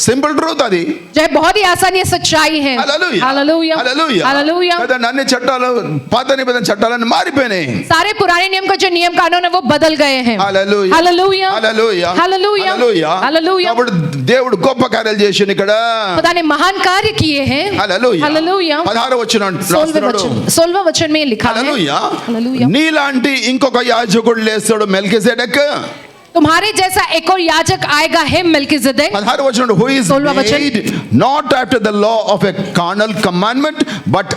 Speaker 1: సింపుల్ ట్రూత్ అది.
Speaker 2: जो है बहुत ही आसान ये सच्चाई है.
Speaker 1: హల్లెలూయా.
Speaker 2: हालेलुया.
Speaker 1: హల్లెలూయా.
Speaker 2: हालेलुया.
Speaker 1: కదండి, అన్ని చట్టాలు పాత నిబంధన చట్టాలన్నీ మారిపోయినాయి.
Speaker 2: सारे पुराने नियम का जो नियम कानून है वो बदल गए हैं.
Speaker 1: హల్లెలూయా.
Speaker 2: हालेलुया.
Speaker 1: హల్లెలూయా.
Speaker 2: हालेलुया.
Speaker 1: హల్లెలూయా.
Speaker 2: हालेलुया.
Speaker 1: కాబట్టి దేవుడు గొప్ప కార్యాలు చేసిండు ఇక్కడ.
Speaker 2: खुदा ने महान कार्य किए हैं.
Speaker 1: హల్లెలూయా.
Speaker 2: हालेलुया.
Speaker 1: 16వ వచనం
Speaker 2: 16वें वचन में लिखा है.
Speaker 1: హల్లెలూయా.
Speaker 2: हालेलुया.
Speaker 1: నీలాంటి ఇంకొక యాజకుడు లేస్తాడు, మెల్కీసెదెక్.
Speaker 2: तुम्हारे जैसा एक और याजक आएगा है मेल्कीजेदेक.
Speaker 1: 16వ వచనం, who is
Speaker 2: 16వ వచనం.
Speaker 1: made not after the law of a carnal commandment but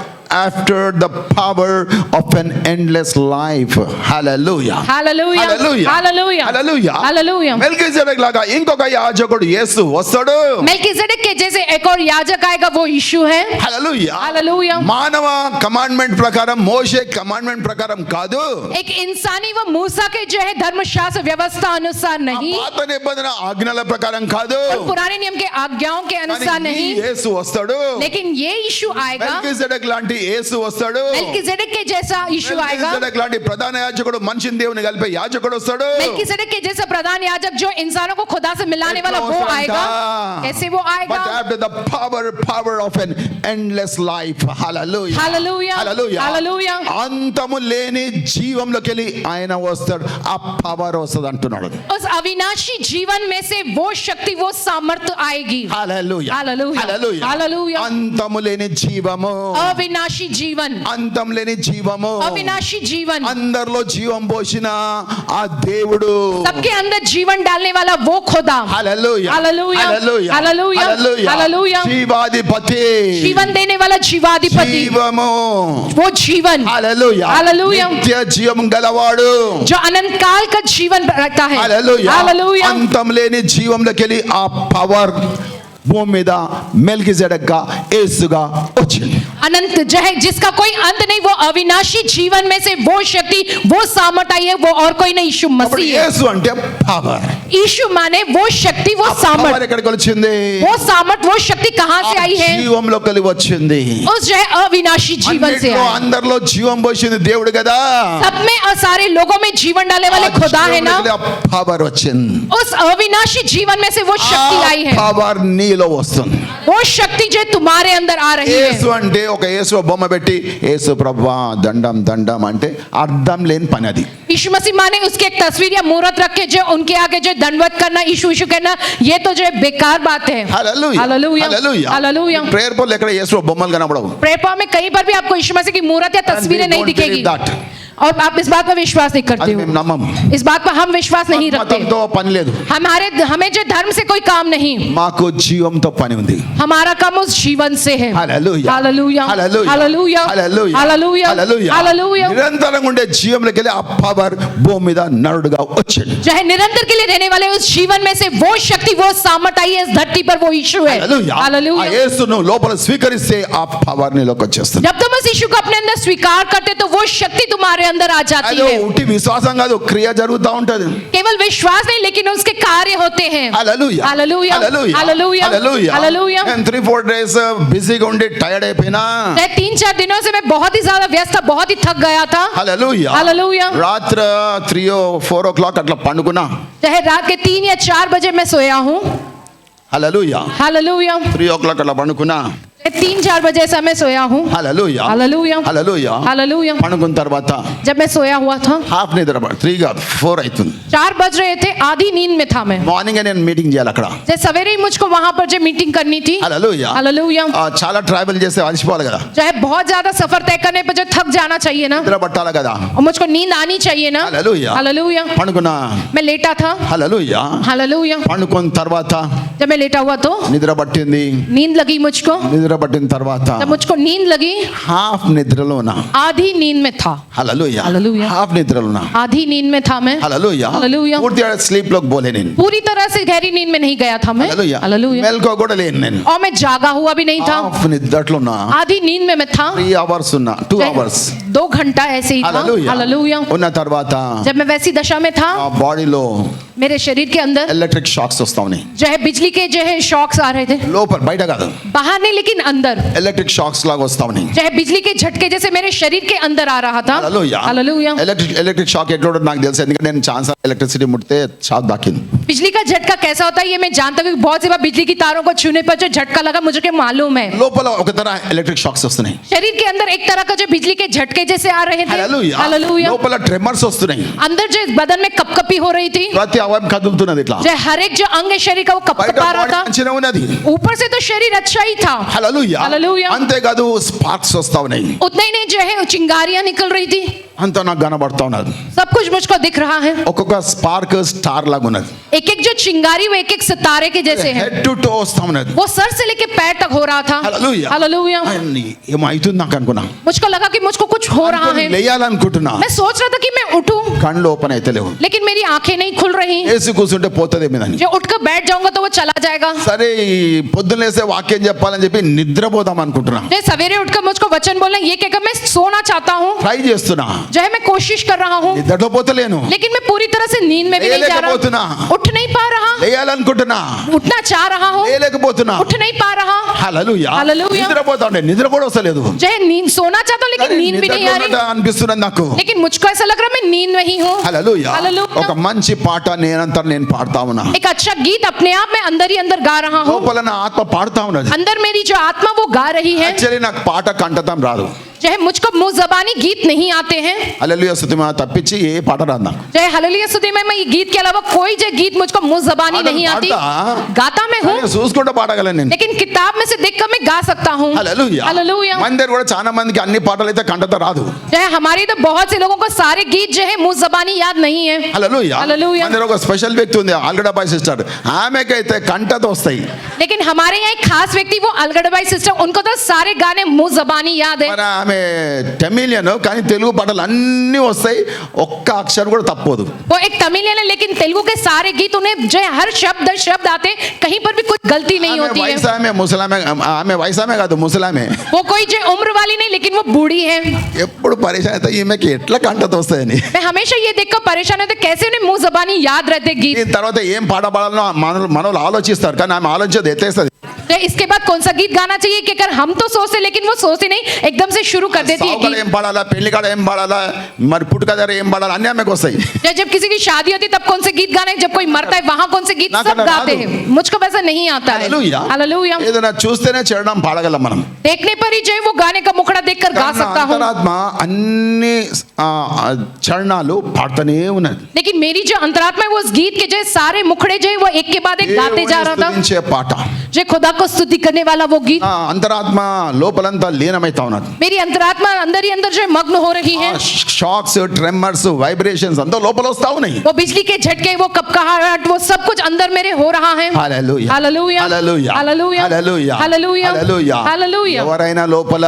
Speaker 1: after the power of an endless life. Hallelujah.
Speaker 2: Hallelujah.
Speaker 1: Hallelujah.
Speaker 2: Hallelujah.
Speaker 1: Hallelujah.
Speaker 2: Hallelujah.
Speaker 1: మెల్కీసెదెక్ లాగా ఇంకొక యాజకుడు యేసు వస్తాడు.
Speaker 2: मेल्कीजेदेक के जैसे एक और याजक आएगा वो यीशु है.
Speaker 1: హల్లెలూయా.
Speaker 2: हालेलुया.
Speaker 1: మానవ కమాండ్మెంట్ ప్రకారం, మోషే కమాండ్మెంట్ ప్రకారం కాదు,
Speaker 2: एक इंसानी व मूसा के जो है धर्मशास्त्र व्यवस्था अनुसार नहीं,
Speaker 1: పాత నిబంధన ఆజ్ఞల ప్రకారం కాదు,
Speaker 2: और पुराने नियम के आज्ञाओं के अनुसार
Speaker 1: కానీ
Speaker 2: नहीं,
Speaker 1: యేసు వస్తాడు.
Speaker 2: लेकिन ये यीशु आएगा.
Speaker 1: మెల్కీసెదెక్ లాంటి యేసు వస్తాడు.
Speaker 2: मेल्कीजेदेक के जैसा यीशु आएगा.
Speaker 1: మెల్కీసెదెక్ లాంటి ప్రధాన యాజకుడు, మనిషిని దేవుని కలిపే యాజకుడు వస్తాడు.
Speaker 2: मेल्कीजेदेक के जैसा प्रधान याजक जो इंसानों को खुदा से मिलाने वाला वो आएगा. कैसे वो आएगा?
Speaker 1: But after the power of an endless life. Hallelujah.
Speaker 2: Hallelujah.
Speaker 1: Hallelujah.
Speaker 2: Hallelujah.
Speaker 1: అంతము లేని జీవంలోకి వెళ్ళి ఆయన వస్తాడు. ఆ పవర్ వస్తుంది అంటున్నాడు.
Speaker 2: उस अविनाशी जीवन में से वो शक्ति, वो सामर्थ्य आएगी.
Speaker 1: హల్లెలూయా.
Speaker 2: हालेलुया.
Speaker 1: హల్లెలూయా.
Speaker 2: हालेलुया.
Speaker 1: అంతము లేని జీవము,
Speaker 2: अविनाशी जीवन.
Speaker 1: అంతం లేని జీవము,
Speaker 2: अविनाशी जीवन.
Speaker 1: అందరిలో జీవం పోసిన ఆ దేవుడు.
Speaker 2: सबके अंदर जीवन डालने वाला वो खुदा.
Speaker 1: హల్లెలూయా.
Speaker 2: हालेलुया.
Speaker 1: హల్లెలూయా.
Speaker 2: हालेलुया.
Speaker 1: హల్లెలూయా.
Speaker 2: हालेलुया.
Speaker 1: జీవాధిపతి,
Speaker 2: जीवन देने वाला जीवाधिपति.
Speaker 1: జీవము.
Speaker 2: वो जीवन.
Speaker 1: హల్లెలూయా.
Speaker 2: హల్లెలూయా.
Speaker 1: నిత్య జీవం గలవాడు.
Speaker 2: जो अनंत काल का जीवन रखता है.
Speaker 1: హల్లెలూయా.
Speaker 2: हालेलुया.
Speaker 1: అంతం లేని జీవంలోకి వెళ్ళి ఆ పవర్ భూమి మీద మెల్కీసెదెక్గా యేసుగా వచ్చింది.
Speaker 2: अनंत जो है जिसका कोई अंत नहीं, वो अविनाशी जीवन में से वो शक्ति, वो सामर्थ आई है, वो और कोई नहीं, यीशु
Speaker 1: అప్పుడు
Speaker 2: मसीह है.
Speaker 1: యేసు అంటే పవర్.
Speaker 2: यीशु माने वो शक्ति, वो
Speaker 1: పవర్
Speaker 2: सामर्थ.
Speaker 1: ఎక్కడికి వచ్చింది?
Speaker 2: वो सामर्थ, वो शक्ति कहाँ से आई है?
Speaker 1: జీవంలోకి వెళ్ళి వచ్చింది.
Speaker 2: उस जो है अविनाशी जीवन से
Speaker 1: అన్నిట్లో
Speaker 2: आई.
Speaker 1: అందరిలో జీవం పోసింది దేవుడు కదా.
Speaker 2: सब में और सारे लोगों में जीवन डालने वाले खुदा है ना.
Speaker 1: పవర్ వచ్చింది.
Speaker 2: उस अविनाशी जीवन में से वो शक्ति आई है.
Speaker 1: పవర్ నీలో వస్తుంది.
Speaker 2: वो शक्ति जो तुम्हारे अंदर आ रही है.
Speaker 1: యేసు అంటే ఒక యేసు బొమ్మ పెట్టి యేసు ప్రభువా దండం దండం అంటే అర్థం లేని పని అది.
Speaker 2: यीशु मसीह माने उसकी एक तस्वीर या मूर्त रख के जो उनके आगे जो दंडवत करना, यीशु यीशु कहना, ये तो जो है बेकार बात है.
Speaker 1: హల్లెలూయా.
Speaker 2: हालेलुया.
Speaker 1: హల్లెలూయా.
Speaker 2: हालेलुया.
Speaker 1: ప్రేయర్ పోల్ ఎక్కడ యేసు బొమ్మలు కనబడవు.
Speaker 2: प्रेयर में कहीं पर भी आपको यीशु मसीह की मूर्त या तस्वीरें नहीं दिखेगी, और आप इस बात पर विश्वास नहीं करते
Speaker 1: అది
Speaker 2: हो.
Speaker 1: మేము నమ్మము.
Speaker 2: इस बात पर हम विश्वास नहीं रखते.
Speaker 1: మతంతో పని లేదు,
Speaker 2: हमें जो धर्म से कोई काम नहीं,
Speaker 1: మాకు జీవంతో పని ఉంది.
Speaker 2: हमारा काम उस जीवन से है.
Speaker 1: హల్లెలూయా.
Speaker 2: हालेलुया.
Speaker 1: హల్లెలూయా.
Speaker 2: हालेलुया.
Speaker 1: హల్లెలూయా.
Speaker 2: हालेलुया.
Speaker 1: హల్లెలూయా.
Speaker 2: हालेलुया.
Speaker 1: నిరంతరంగా ఉండే జీవంలోకి వెళ్ళి ఆ పవర్ భూమి మీద నరుడుగా వచ్చింది.
Speaker 2: जो है निरंतर के लिए रहने वाले उस जीवन में से वो शक्ति, वो सामर्थ आई है इस धरती पर, वो यीशु है.
Speaker 1: హల్లెలూయా. ఆ
Speaker 2: हालेलुया.
Speaker 1: యేసును లోపల స్వీకరిస్తే ఆ పవర్ నీలోకి వచ్చేస్తుంది.
Speaker 2: जब तुम उस यीशु को अपने अंदर स्वीकार करते तो वो शक्ति तुम्हारे अंदर आ जाती
Speaker 1: అదో
Speaker 2: है.
Speaker 1: ఉట్టి విశ్వాసం కాదు, క్రియ జరుగుతూ ఉంటది.
Speaker 2: केवल विश्वास नहीं, लेकिन उसके कार्य होते हैं.
Speaker 1: హల్లెలూయా.
Speaker 2: हालेलुया.
Speaker 1: హల్లెలూయా.
Speaker 2: हालेलुया.
Speaker 1: హల్లెలూయా.
Speaker 2: हालेलुया.
Speaker 1: నేను 3-4 డేస్ బిజీగా ఉండి టైర్డ్ అయిపోయినా.
Speaker 2: 3-4 दिनों से मैं बहुत ही ज्यादा व्यस्त था, बहुत ही थक गया था.
Speaker 1: హల్లెలూయా.
Speaker 2: हालेलुया.
Speaker 1: రాత్రి 3-4 o'clock అట్లా పండుకున్నా.
Speaker 2: चाहे रात के 3 या 4 बजे मैं सोया हूँ.
Speaker 1: హల్లెలూయా.
Speaker 2: हालेलुया.
Speaker 1: 3 o'clock అట్లా పండుకున్నా.
Speaker 2: 3-4 बजे ऐसा मैं सोया हूँ।
Speaker 1: Hallelujah
Speaker 2: hallelujah
Speaker 1: hallelujah
Speaker 2: hallelujah.
Speaker 1: పడుకున్న తర్వాత
Speaker 2: जब मैं सोया हुआ था,
Speaker 1: హాఫ్ నిద్ర 3 కాదు 4 అవుతుంది
Speaker 2: 4 बज रहे थे, आधी नींद में था मैं।
Speaker 1: మార్నింగ్ నేను మీటింగ్ చేయాలి అక్కడ
Speaker 2: जैसे सवेरे ही मुझको वहां पर जो मीटिंग करनी थी।
Speaker 1: Hallelujah
Speaker 2: hallelujah.
Speaker 1: చాలా ట్రావెల్ చేస్తే అలసిపోవాలి కదా
Speaker 2: जो है बहुत ज्यादा सफर तय करने पर जो थक जाना चाहिए ना,
Speaker 1: నిద్ర పట్టాలి కదా
Speaker 2: और मुझको नींद आनी चाहिए ना।
Speaker 1: Hallelujah
Speaker 2: hallelujah.
Speaker 1: పడుకున్నా
Speaker 2: मैं लेटा था।
Speaker 1: Hallelujah
Speaker 2: hallelujah.
Speaker 1: పండుకున్న తర్వాత
Speaker 2: जब मैं लेटा हुआ तो
Speaker 1: నిద్ర పట్టింది
Speaker 2: नींद लगी मुझको।
Speaker 1: నిద్ర పట్టిన తర్వాత
Speaker 2: जब मुझको नींद लगी,
Speaker 1: హాఫ్ నిద్రలోనా
Speaker 2: आधी नींद में था।
Speaker 1: హల్లెలూయా
Speaker 2: హల్లెలూయా।
Speaker 1: హాఫ్ నిద్రలోనా
Speaker 2: आधी नींद में था मैं।
Speaker 1: హల్లెలూయా
Speaker 2: హల్లెలూయా।
Speaker 1: పూర్తిగా స్లీప్ లోకి పోలే నేను
Speaker 2: पूरी तरह से गहरी नींद में नहीं गया था मैं।
Speaker 1: Hallelujah
Speaker 2: hallelujah.
Speaker 1: మెల్కో కూడా లేను నేను
Speaker 2: और मैं जागा हुआ भी नहीं था।
Speaker 1: హాఫ్ నిద్రలోనా
Speaker 2: आधी नींद में मैं था।
Speaker 1: 3 అవర్స్ ఉన్నా 2 అవర్స్
Speaker 2: 2 घंटा ऐसे ही था।
Speaker 1: Hallelujah
Speaker 2: hallelujah.
Speaker 1: ఉన్న తర్వాత
Speaker 2: जब मैं वैसी दशा में था,
Speaker 1: ఆ బాడీలో
Speaker 2: मेरे शरीर के अंदर
Speaker 1: ఎలక్ట్రిక్ షాక్స్ వస్తా ఉన్నాయి
Speaker 2: जो है बिजली के जो है शॉक्स आ रहे थे।
Speaker 1: లోపల బయట కాదు
Speaker 2: बाहर नहीं, लेकिन अंदर
Speaker 1: ఎలక్ట్రిక్ షాక్స్ లాగా వస్తా ఉన్నాయి
Speaker 2: जो है बिजली के झटके जैसे मेरे शरीर के अंदर आ रहा था।
Speaker 1: Hallelujah
Speaker 2: hallelujah.
Speaker 1: ఎలక్ట్రిక్ షాక్ ఎట్లా ఉంటుందో నాకు తెలుసు ఎందుకంటే నేను ఛాన్స్ ఎలక్ట్రిసిటీ ముడితే షాక్ దాకింది
Speaker 2: बिजली का झटका कैसा होता है ये मैं जानता हूँ, बहुत सी बार बिजली की तारों को छूने पर जो झटका लगा मुझे मालूम है।
Speaker 1: లోపల ఒక తర ఎలక్ట్రిక్ షాక్స్ వస్తున్నాయి
Speaker 2: शरीर के अंदर एक तरह का जो बिजली के झटके जैसे आ रहे थे।
Speaker 1: Hallelujah
Speaker 2: hallelujah.
Speaker 1: లోపల ట్రెమర్స్ వస్తున్నాయి
Speaker 2: अंदर जो बदन में कपकपी हो रही थी,
Speaker 1: ప్రతి అవయవం కదులుతున్నది ఇట్లా
Speaker 2: जो हर एक जो अंग है शरीर का वो
Speaker 1: బయట
Speaker 2: कपकपा रहा
Speaker 1: బాడీ
Speaker 2: था।
Speaker 1: మంచిగా ఉన్నది
Speaker 2: ऊपर से तो शरीर अच्छा ही था।
Speaker 1: హల్లెలూయా
Speaker 2: హల్లెలూయా।
Speaker 1: అంతేకాదు స్పార్క్స్ వస్తా ఉన్నాయి
Speaker 2: उतना ही नहीं जो है चिंगारियां निकल रही थी।
Speaker 1: అంతా నాకు కనబడతా ఉన్నది
Speaker 2: सब कुछ मुझको दिख रहा है।
Speaker 1: ఒక్కొక్క స్పార్క్ స్టార్ లాగా ఉన్నది
Speaker 2: एक एक जो चिंगारी वो एक एक सितारे के जैसे है।
Speaker 1: హెడ్ టు టో వస్తా ఉన్నది
Speaker 2: वो सर से लेके पैर तक हो रहा था।
Speaker 1: Hallelujah
Speaker 2: hallelujah.
Speaker 1: ఏమో అవుతుంది నాకు అనుకున్నా
Speaker 2: मुझको लगा कि मुझको कुछ हो रहा है।
Speaker 1: లేయాలనుకుంటున్నా
Speaker 2: मैं सोच रहा था कि मैं उठूं,
Speaker 1: కళ్ళు ఓపెన్ అయితే లేవు
Speaker 2: लेकिन मेरी आंखें नहीं खुल रही।
Speaker 1: ఏసి కూర్చుంటే పోతదేమని
Speaker 2: जो उठकर बैठ जाऊंगा तो वो चला जाएगा।
Speaker 1: సరే ఈ పొద్దున్న లేస్తే వాక్యం చెప్పాలని చెప్పి నిద్రపోదాం అనుకుంటున్నా
Speaker 2: जो सवेरे उठकर मुझको वचन बोलना ये कहकर मैं सोना चाहता हूँ,
Speaker 1: ట్రై చేస్తున్నా
Speaker 2: जो है मैं कोशिश कर रहा हूँ,
Speaker 1: నిద్రలో పోతలేను
Speaker 2: लेकिन मैं पूरी तरह से नींद में भी नहीं जा
Speaker 1: లేలేకపోతున్నా.
Speaker 2: रहा, उठ नहीं पा रहा,
Speaker 1: లేయాలనుకుంటున్నా
Speaker 2: उठना चाह रहा हूँ,
Speaker 1: లేలేకపోతున్నా
Speaker 2: उठ नहीं पा रहा।
Speaker 1: హల్లెలూయా
Speaker 2: హల్లెలూయా.
Speaker 1: నిద్రపోతా ఉండే నిద్ర కూడా వస్తలేదు
Speaker 2: जो है नींद सोना चाहता हूँ लेकिन नींद भी नहीं आ
Speaker 1: నిద్రలో
Speaker 2: रही,
Speaker 1: అనిపిస్తున్నది నాకు
Speaker 2: लेकिन मुझको ऐसा लग रहा है मैं नींद में ही हूँ।
Speaker 1: హల్లెలూయా
Speaker 2: హల్లెలూయా.
Speaker 1: ఒక మంచి పాట నేనంతా నేను పాడుతా ఉన్నా
Speaker 2: एक अच्छा गीत अपने आप में अंदर ही अंदर गा रहा हूँ।
Speaker 1: లోపల నా ఆత్మ పాడుతా ఉన్నది
Speaker 2: अंदर मेरी जो आत्मा वो गा रही है।
Speaker 1: యాక్చువల్లీ నాకు పాట కంటతం రాదు
Speaker 2: जो है मुझको मुंह जबानी गीत नहीं आते हैं।
Speaker 1: హల్లెలూయా స్తుతిమా తప్పించి ఏ పాట రాదు నాకు
Speaker 2: जो है हालेलुया स्तुति में मैं ये गीत के अलावा कोई जो गीत मुझको मुंह जबानी नहीं आती। गाता मैं हूँ,
Speaker 1: కానీ చూసుకుంటూ పాడగలను నేను
Speaker 2: लेकिन किताब में से देखकर मैं गा सकता हूँ।
Speaker 1: Hallelujah
Speaker 2: hallelujah.
Speaker 1: మన దగ్గర కూడా చాలా మందికి అన్ని పాటలు అయితే కంటత రాదు
Speaker 2: जो है हमारे तो बहुत से लोगों को सारे गीत जो है मुंह जबानी याद नहीं है।
Speaker 1: హల్లెలూయా
Speaker 2: హల్లెలూయా.
Speaker 1: మన దగ్గర ఒక స్పెషల్ వ్యక్తి ఉంది ఆల్గడాబాయ్ సిస్టర్ ఆమెకైతే కంటత వస్తాయి
Speaker 2: लेकिन हमारे यहाँ एक खास व्यक्ति वो अलगड़बाई सिस्टर, उनको तो सारे गाने मुंह जबानी याद है।
Speaker 1: మరి ఆమె టెమిలియన్ కానీ తెలుగు పాటలు అన్నీ వస్తాయి ఒక్క అక్షరం కూడా తప్పదు
Speaker 2: वो एक तमिलियन है लेकिन तेलुगु के सारे गीत उन्हें जो है हर शब्द आते, कहीं पर भी कोई गलती नहीं
Speaker 1: ఆమె
Speaker 2: होती है।
Speaker 1: వయసు ఆమె ముసలామె ఆమె వయసు ఆమె కాదు ముసలామె
Speaker 2: वो कोई जो उम्र वाली नहीं लेकिन वो बूढ़ी है।
Speaker 1: ఎప్పుడు పరిచయం అయితే ఈమెకి ఎట్లా కంటత వస్తాయని
Speaker 2: मैं हमेशा ये देखकर परेशान होते कैसे उन्हें मुंह जबानी याद रहते गीत।
Speaker 1: దీని తర్వాత ఏం పాట పాడాలో మనలో ఆలోచిస్తారు కానీ ఆమె ఆలోచించదు ఎత్తేస్తుంది
Speaker 2: तो इसके बाद कौन सा गीत गाना चाहिए कि अगर हम तो सोचते लेकिन वो सोचते नहीं, एकदम से शुरू कर देती है
Speaker 1: సావుకాడ
Speaker 2: गीत।
Speaker 1: ఏం పాడాలా పెళ్లి కాడ ఏం పాడాలా మరి పుట్టుక దగ్గర ఏం పాడాలా అన్నీ ఆమెకు వస్తాయి
Speaker 2: जब किसी की शादी होती है तब कौन से गीत गाने, जब कोई मरता है वहां कौन से गीत,
Speaker 1: ना
Speaker 2: सब
Speaker 1: करना
Speaker 2: गाते
Speaker 1: राधु।
Speaker 2: हैं। मुझको वैसा नहीं आता है।
Speaker 1: Hallelujah
Speaker 2: hallelujah.
Speaker 1: ఏదైనా చూస్తేనే చరణం పాడగలం మనం
Speaker 2: देखने पर ही जो है वो गाने का मुखड़ा देखकर गा
Speaker 1: కానీ నా
Speaker 2: सकता हूँ,
Speaker 1: అంతరాత్మ అన్ని చరణాలు పాడుతూనే ఉన్నది
Speaker 2: लेकिन मेरी जो अंतरात्मा है वो उस गीत के जो है सारे मुखड़े जो है वो एक के बाद एक गाते जा रहा था।
Speaker 1: స్తుతించే పాట
Speaker 2: जो खुदा को स्तुति करने वाला वो गीत,
Speaker 1: ఆ అంతరాత్మ లోపలంతా లీనమైతా ఉన్నది
Speaker 2: मेरी अंतरात्मा अंदर ही अंदर जो है मग्न हो रही है।
Speaker 1: షాక్స్ ట్రెమర్స్ వైబ్రేషన్స్ అంతా లోపల వస్తా ఉన్నాయి
Speaker 2: वो बिजली के झटके, वो कपकहाहट, वो सब कुछ अंदर मेरे हो रहा है।
Speaker 1: Hallelujah
Speaker 2: hallelujah.
Speaker 1: Hallelujah
Speaker 2: hallelujah.
Speaker 1: Hallelujah
Speaker 2: hallelujah.
Speaker 1: Hallelujah
Speaker 2: hallelujah.
Speaker 1: ఎవరైనా లోపల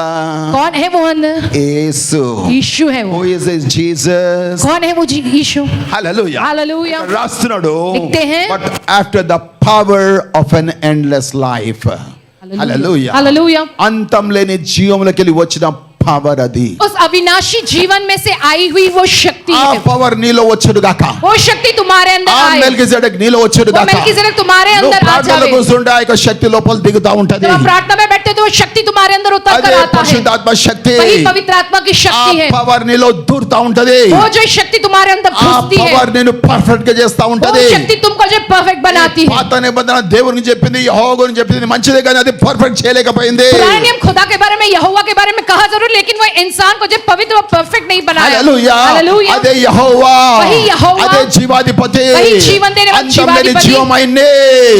Speaker 2: कौन है वो अंदर?
Speaker 1: యేసు
Speaker 2: यीशु है वो।
Speaker 1: హూ ఇస్ జీసస్
Speaker 2: कौन है वो यीशु?
Speaker 1: Hallelujah
Speaker 2: hallelujah.
Speaker 1: రాస్తున్నాడు
Speaker 2: लिखते हैं।
Speaker 1: But after the power of N endless life hallelujah
Speaker 2: hallelujah.
Speaker 1: అంతం లేని జీవంలోకి వెళ్ళి వచ్చిన పవర్ అది.
Speaker 2: उस अविनाशी जीवन में से आई हुई वो शक्ति
Speaker 1: ఆ
Speaker 2: है,
Speaker 1: పవర్ నీలో వచ్చును గాక.
Speaker 2: वो शक्ति तुम्हारे अंदर
Speaker 1: ఆ
Speaker 2: आए,
Speaker 1: మెల్కిజెదెక్ నీలో వచ్చును
Speaker 2: वो
Speaker 1: గాక.
Speaker 2: मेल्किसेदेक तुम्हारे
Speaker 1: నువ్వు
Speaker 2: अंदर आ
Speaker 1: ప్రార్థనలో
Speaker 2: जावे।
Speaker 1: కూర్చుంటే ఆ యొక్క శక్తి లోపల దిగుతా ఉంటది.
Speaker 2: जब आप प्रार्थना में बैठते हो तो वो शक्ति तुम्हारे अंदर उतर
Speaker 1: అదే
Speaker 2: कर आता है,
Speaker 1: పరిశుద్ధాత్మ శక్తి.
Speaker 2: वही पवित्र आत्मा की
Speaker 1: ఆ
Speaker 2: शक्ति है,
Speaker 1: పవర్ నీలో దూరుతా ఉంటది.
Speaker 2: वो जो शक्ति तुम्हारे अंदर
Speaker 1: ఆ
Speaker 2: घुसती है,
Speaker 1: పవర్ నేను పర్ఫెక్ట్ గా చేస్తా
Speaker 2: वो
Speaker 1: ఉంటది.
Speaker 2: शक्ति तुमको जो परफेक्ट बनाती है।
Speaker 1: పాత నిబంధన దేవునికి చెప్పింది, యెహోవా గురించి చెప్పింది మంచిదే, కానీ అది పర్ఫెక్ట్ చేయలేకపోయింది.
Speaker 2: पुराने नियम खुदा के बारे में, यहोवा के बारे में कहा जरूर, लेकिन वो इंसान को जो पवित्र और परफेक्ट नहीं बनाया।
Speaker 1: హల్లెలూయా.
Speaker 2: हालेलूया।
Speaker 1: అదే యెహోవా,
Speaker 2: वही यहोवा,
Speaker 1: అదే జీవాధిపతి,
Speaker 2: वही जीवन देने वाला
Speaker 1: అంతం లేని
Speaker 2: जीवाधिपति,
Speaker 1: జీవమైంది.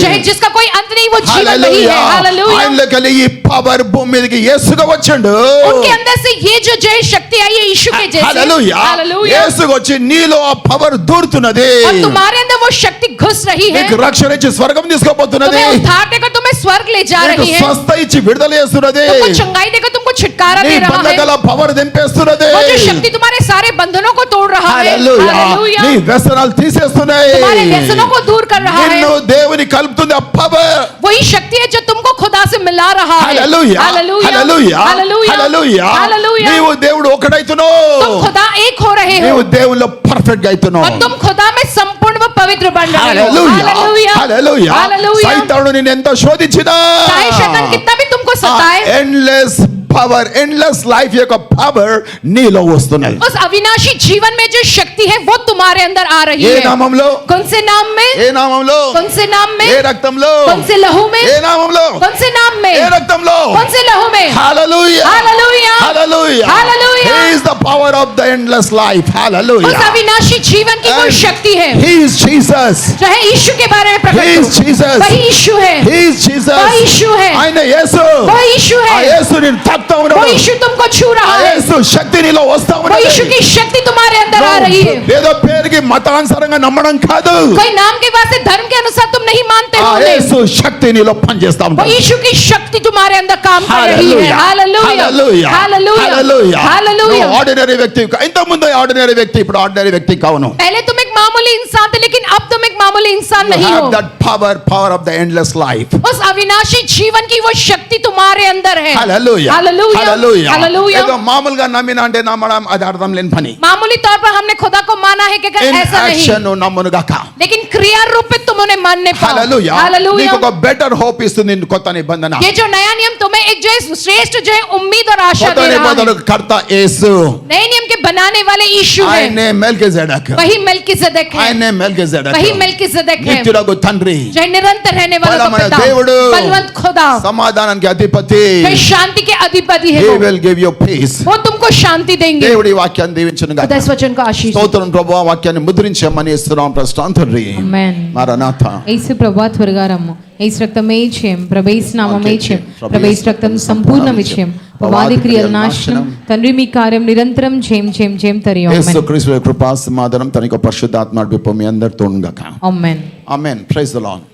Speaker 2: चाहे जिसका कोई अंत नहीं, वो जीवन वही है। हालेलूया।
Speaker 1: ఆయనలోకి వెళ్ళి ఈ పవర్ భూమి మీదకి యేసుగా వచ్చాడు.
Speaker 2: उनके अंदर से ये जो जय शक्ति आई है यीशु के जैसे।
Speaker 1: హల్లెలూయా.
Speaker 2: हालेलूया।
Speaker 1: యేసుగా వచ్చి నీలో ఆ పవర్ దూరుతున్నది.
Speaker 2: और तुम्हारे अंदर वो शक्ति घुस रही है,
Speaker 1: నీకు రక్షణ ఇచ్చి స్వర్గం తీసుకోబోతున్నది.
Speaker 2: तुम्हें उद्धार देकर तुम्हें स्वर्ग ले जा
Speaker 1: నీకు
Speaker 2: रही है,
Speaker 1: స్వస్థ ఇచ్చి విడుదల చేస్తున్నది.
Speaker 2: तुमको चंगाई देकर तुमको छुटकारा
Speaker 1: నీ
Speaker 2: दे रहा है,
Speaker 1: బంధకాల పవర్ దింపేస్తున్నది.
Speaker 2: वो जो शक्ति तुम्हारे सारे बंधनों को तोड़ रहा है।
Speaker 1: హల్లెలూయా.
Speaker 2: हालेलूया।
Speaker 1: నీ వ్యసనాలు తీసేస్తున్నాయి.
Speaker 2: तुम्हारे व्यसनों को दूर कर रहा है,
Speaker 1: నిన్ను దేవుని కలుపుతుంది ఆ పవర్.
Speaker 2: वही शक्ति है जो तुमको खुदा से मिला रहा है।
Speaker 1: హల్లెలూయా.
Speaker 2: Hallelujah.
Speaker 1: Hallelujah.
Speaker 2: Hallelujah.
Speaker 1: Hallelujah.
Speaker 2: Hallelujah.
Speaker 1: నీవు దేవుడు ఒకడైతున్నావు.
Speaker 2: तुम खुदा एक हो रहे हो,
Speaker 1: నీవు దేవునిలో పర్ఫెక్ట్ గా అవుతున్నావు.
Speaker 2: और तुम खुदा में संपूर्ण व पवित्र बन रहे हो।
Speaker 1: హల్లెలూయా.
Speaker 2: हालेलूया।
Speaker 1: హల్లెలూయా.
Speaker 2: हालेलूया।
Speaker 1: సైతానుడు నిన్ను ఎంత శోధించినా,
Speaker 2: चाहे शैतान कितना भी तुमको सताए,
Speaker 1: ఎండ్లెస్ పవర్, ఎండ్లెస్ లైఫ్ యొక్క పవర్ నీలో వస్తున్నది.
Speaker 2: उस अविनाशी जीवन में जो शक्ति है वो तुम्हारे अंदर आ रही
Speaker 1: ఏ
Speaker 2: है।
Speaker 1: నామంలో?
Speaker 2: कौन से नाम में?
Speaker 1: ఏ నామంలో?
Speaker 2: कौन से नाम में?
Speaker 1: ఏ రక్తంలో?
Speaker 2: कौन से लहू में?
Speaker 1: ఏ నామంలో?
Speaker 2: कौन से नाम में?
Speaker 1: ఏ రక్తంలో?
Speaker 2: कौन से लहू में?
Speaker 1: Hallelujah.
Speaker 2: Hallelujah.
Speaker 1: Hallelujah.
Speaker 2: Hallelujah.
Speaker 1: He is the power of the endless life.
Speaker 2: उस
Speaker 1: Hallelujah.
Speaker 2: अविनाशी जीवन की वो
Speaker 1: And
Speaker 2: शक्ति है,
Speaker 1: He is Jesus.
Speaker 2: चाहे यीशु के बारे में
Speaker 1: He
Speaker 2: प्रकट
Speaker 1: is
Speaker 2: हो,
Speaker 1: Jesus.
Speaker 2: वही यीशु है,
Speaker 1: He is Jesus.
Speaker 2: वो यीशु है,
Speaker 1: ఆయన యేసు.
Speaker 2: वो यीशु
Speaker 1: ఆ
Speaker 2: है,
Speaker 1: యేసు నిన్ను తాకుతా
Speaker 2: वो
Speaker 1: ఉన్నాడు.
Speaker 2: यीशु तुमको छू
Speaker 1: ఆ
Speaker 2: रहा है,
Speaker 1: యేసు శక్తి నీలో వస్తా
Speaker 2: वो यीशु
Speaker 1: ఉన్నది.
Speaker 2: की शक्ति तुम्हारे अंदर आ रही है।
Speaker 1: ఏదో పేరుకి మతానుసారంగా నమ్మడం కాదు.
Speaker 2: कोई नाम के वास्ते धर्म के अनुसार तुम नहीं मानते
Speaker 1: ఆ
Speaker 2: हो उन्हें,
Speaker 1: యేసు శక్తి నీలో పనిచేస్తా
Speaker 2: वो
Speaker 1: ఉంటుంది.
Speaker 2: यीशु की शक्ति तुम्हारे अंदर काम कर रही है।
Speaker 1: Hallelujah.
Speaker 2: Hallelujah.
Speaker 1: Hallelujah.
Speaker 2: Hallelujah.
Speaker 1: Hallelujah.
Speaker 2: Hallelujah.
Speaker 1: నువ్వు ఆర్డినరీ వ్యక్తి. ఇంతకుముందు ఆర్డినరీ వ్యక్తి, ఇప్పుడు ఆర్డినరీ వ్యక్తి కావును.
Speaker 2: पहले तुम एक मामूली इंसान थे, लेकिन अब तुम एक मामूली इंसान
Speaker 1: You
Speaker 2: नहीं
Speaker 1: have
Speaker 2: हो।
Speaker 1: that power of the endless life.
Speaker 2: उस अविनाशी जीवन की वो शक्ति तुम्हारे अंदर है।
Speaker 1: హల్లెలూయా.
Speaker 2: हालेलूया।
Speaker 1: హల్లెలూయా.
Speaker 2: हालेलूया।
Speaker 1: ఏదో మామూలుగా నమ్మినా అంటే నమ్మడం అది అర్థం లేని పని.
Speaker 2: मामूली तौर पर हमने खुदा को माना है कि अगर
Speaker 1: ఇన్
Speaker 2: ऐसा नहीं,
Speaker 1: యాక్షన్ నమ్మును గాక.
Speaker 2: लेकिन क्रिया रूप में तुम उन्हें मानने पाओ।
Speaker 1: హల్లెలూయా.
Speaker 2: हालेलूया।
Speaker 1: నీకు ఒక బెటర్ హోప్ ఇస్తుంది కొత్త నిబంధన.
Speaker 2: ये जो नया नियम तुम्हें एक जो है श्रेष्ठ जो है उम्मीद और आशा
Speaker 1: కొత్త
Speaker 2: दे रहा
Speaker 1: నిబంధన
Speaker 2: है।
Speaker 1: కర్త యేసు.
Speaker 2: नए नियम के बनाने वाले यीशु है,
Speaker 1: ఆయనే మెల్కిజెదెక్.
Speaker 2: वही मेल्किसेदेक है,
Speaker 1: ఆయనే మెల్కిజెదెక్.
Speaker 2: वही मेल्किसेदेक है,
Speaker 1: నిత్యుడగు తండ్రి,
Speaker 2: जो निरंतर रहने वाला
Speaker 1: బలమైన
Speaker 2: पिता,
Speaker 1: దేవుడు,
Speaker 2: बलवंत खुदा,
Speaker 1: సమాధానానికి అధిపతి.
Speaker 2: जो शांति के अधिपति है,
Speaker 1: He
Speaker 2: वो
Speaker 1: will give you peace.
Speaker 2: वो तुमको शांति देंगे।
Speaker 1: దేవుడి వాక్యాన్ని దీవించును గాక.
Speaker 2: खुदा इस वचन को आशीष दे।
Speaker 1: స్తోత్రం ప్రభువా, వాక్యాన్ని ముద్రించమని ఇస్తున్నాం ప్రస్తుతం తండ్రి.
Speaker 3: ఆమేన్.
Speaker 1: మారనాథ.
Speaker 3: యేసు ప్రభా త్వరగా రమ్ము. యేసు రక్తమే జయం, ప్రభు యేసు నామమే జయం,
Speaker 1: ప్రభు
Speaker 3: ప్రభు యేసు రక్తం సంపూర్ణ విజయం, పవాది క్రియల నాశనం, తండ్రి మీ కార్యం నిరంతరం జయం జయం జయం తరియు.
Speaker 1: యేసు
Speaker 3: ఆమేన్.
Speaker 1: క్రీస్తు కృపా సమాధానం తనకు పరిశుద్ధాత్మ నడిపి మీ అందరితో ఉండగా.
Speaker 3: Amen.
Speaker 1: Amen. Praise the lord.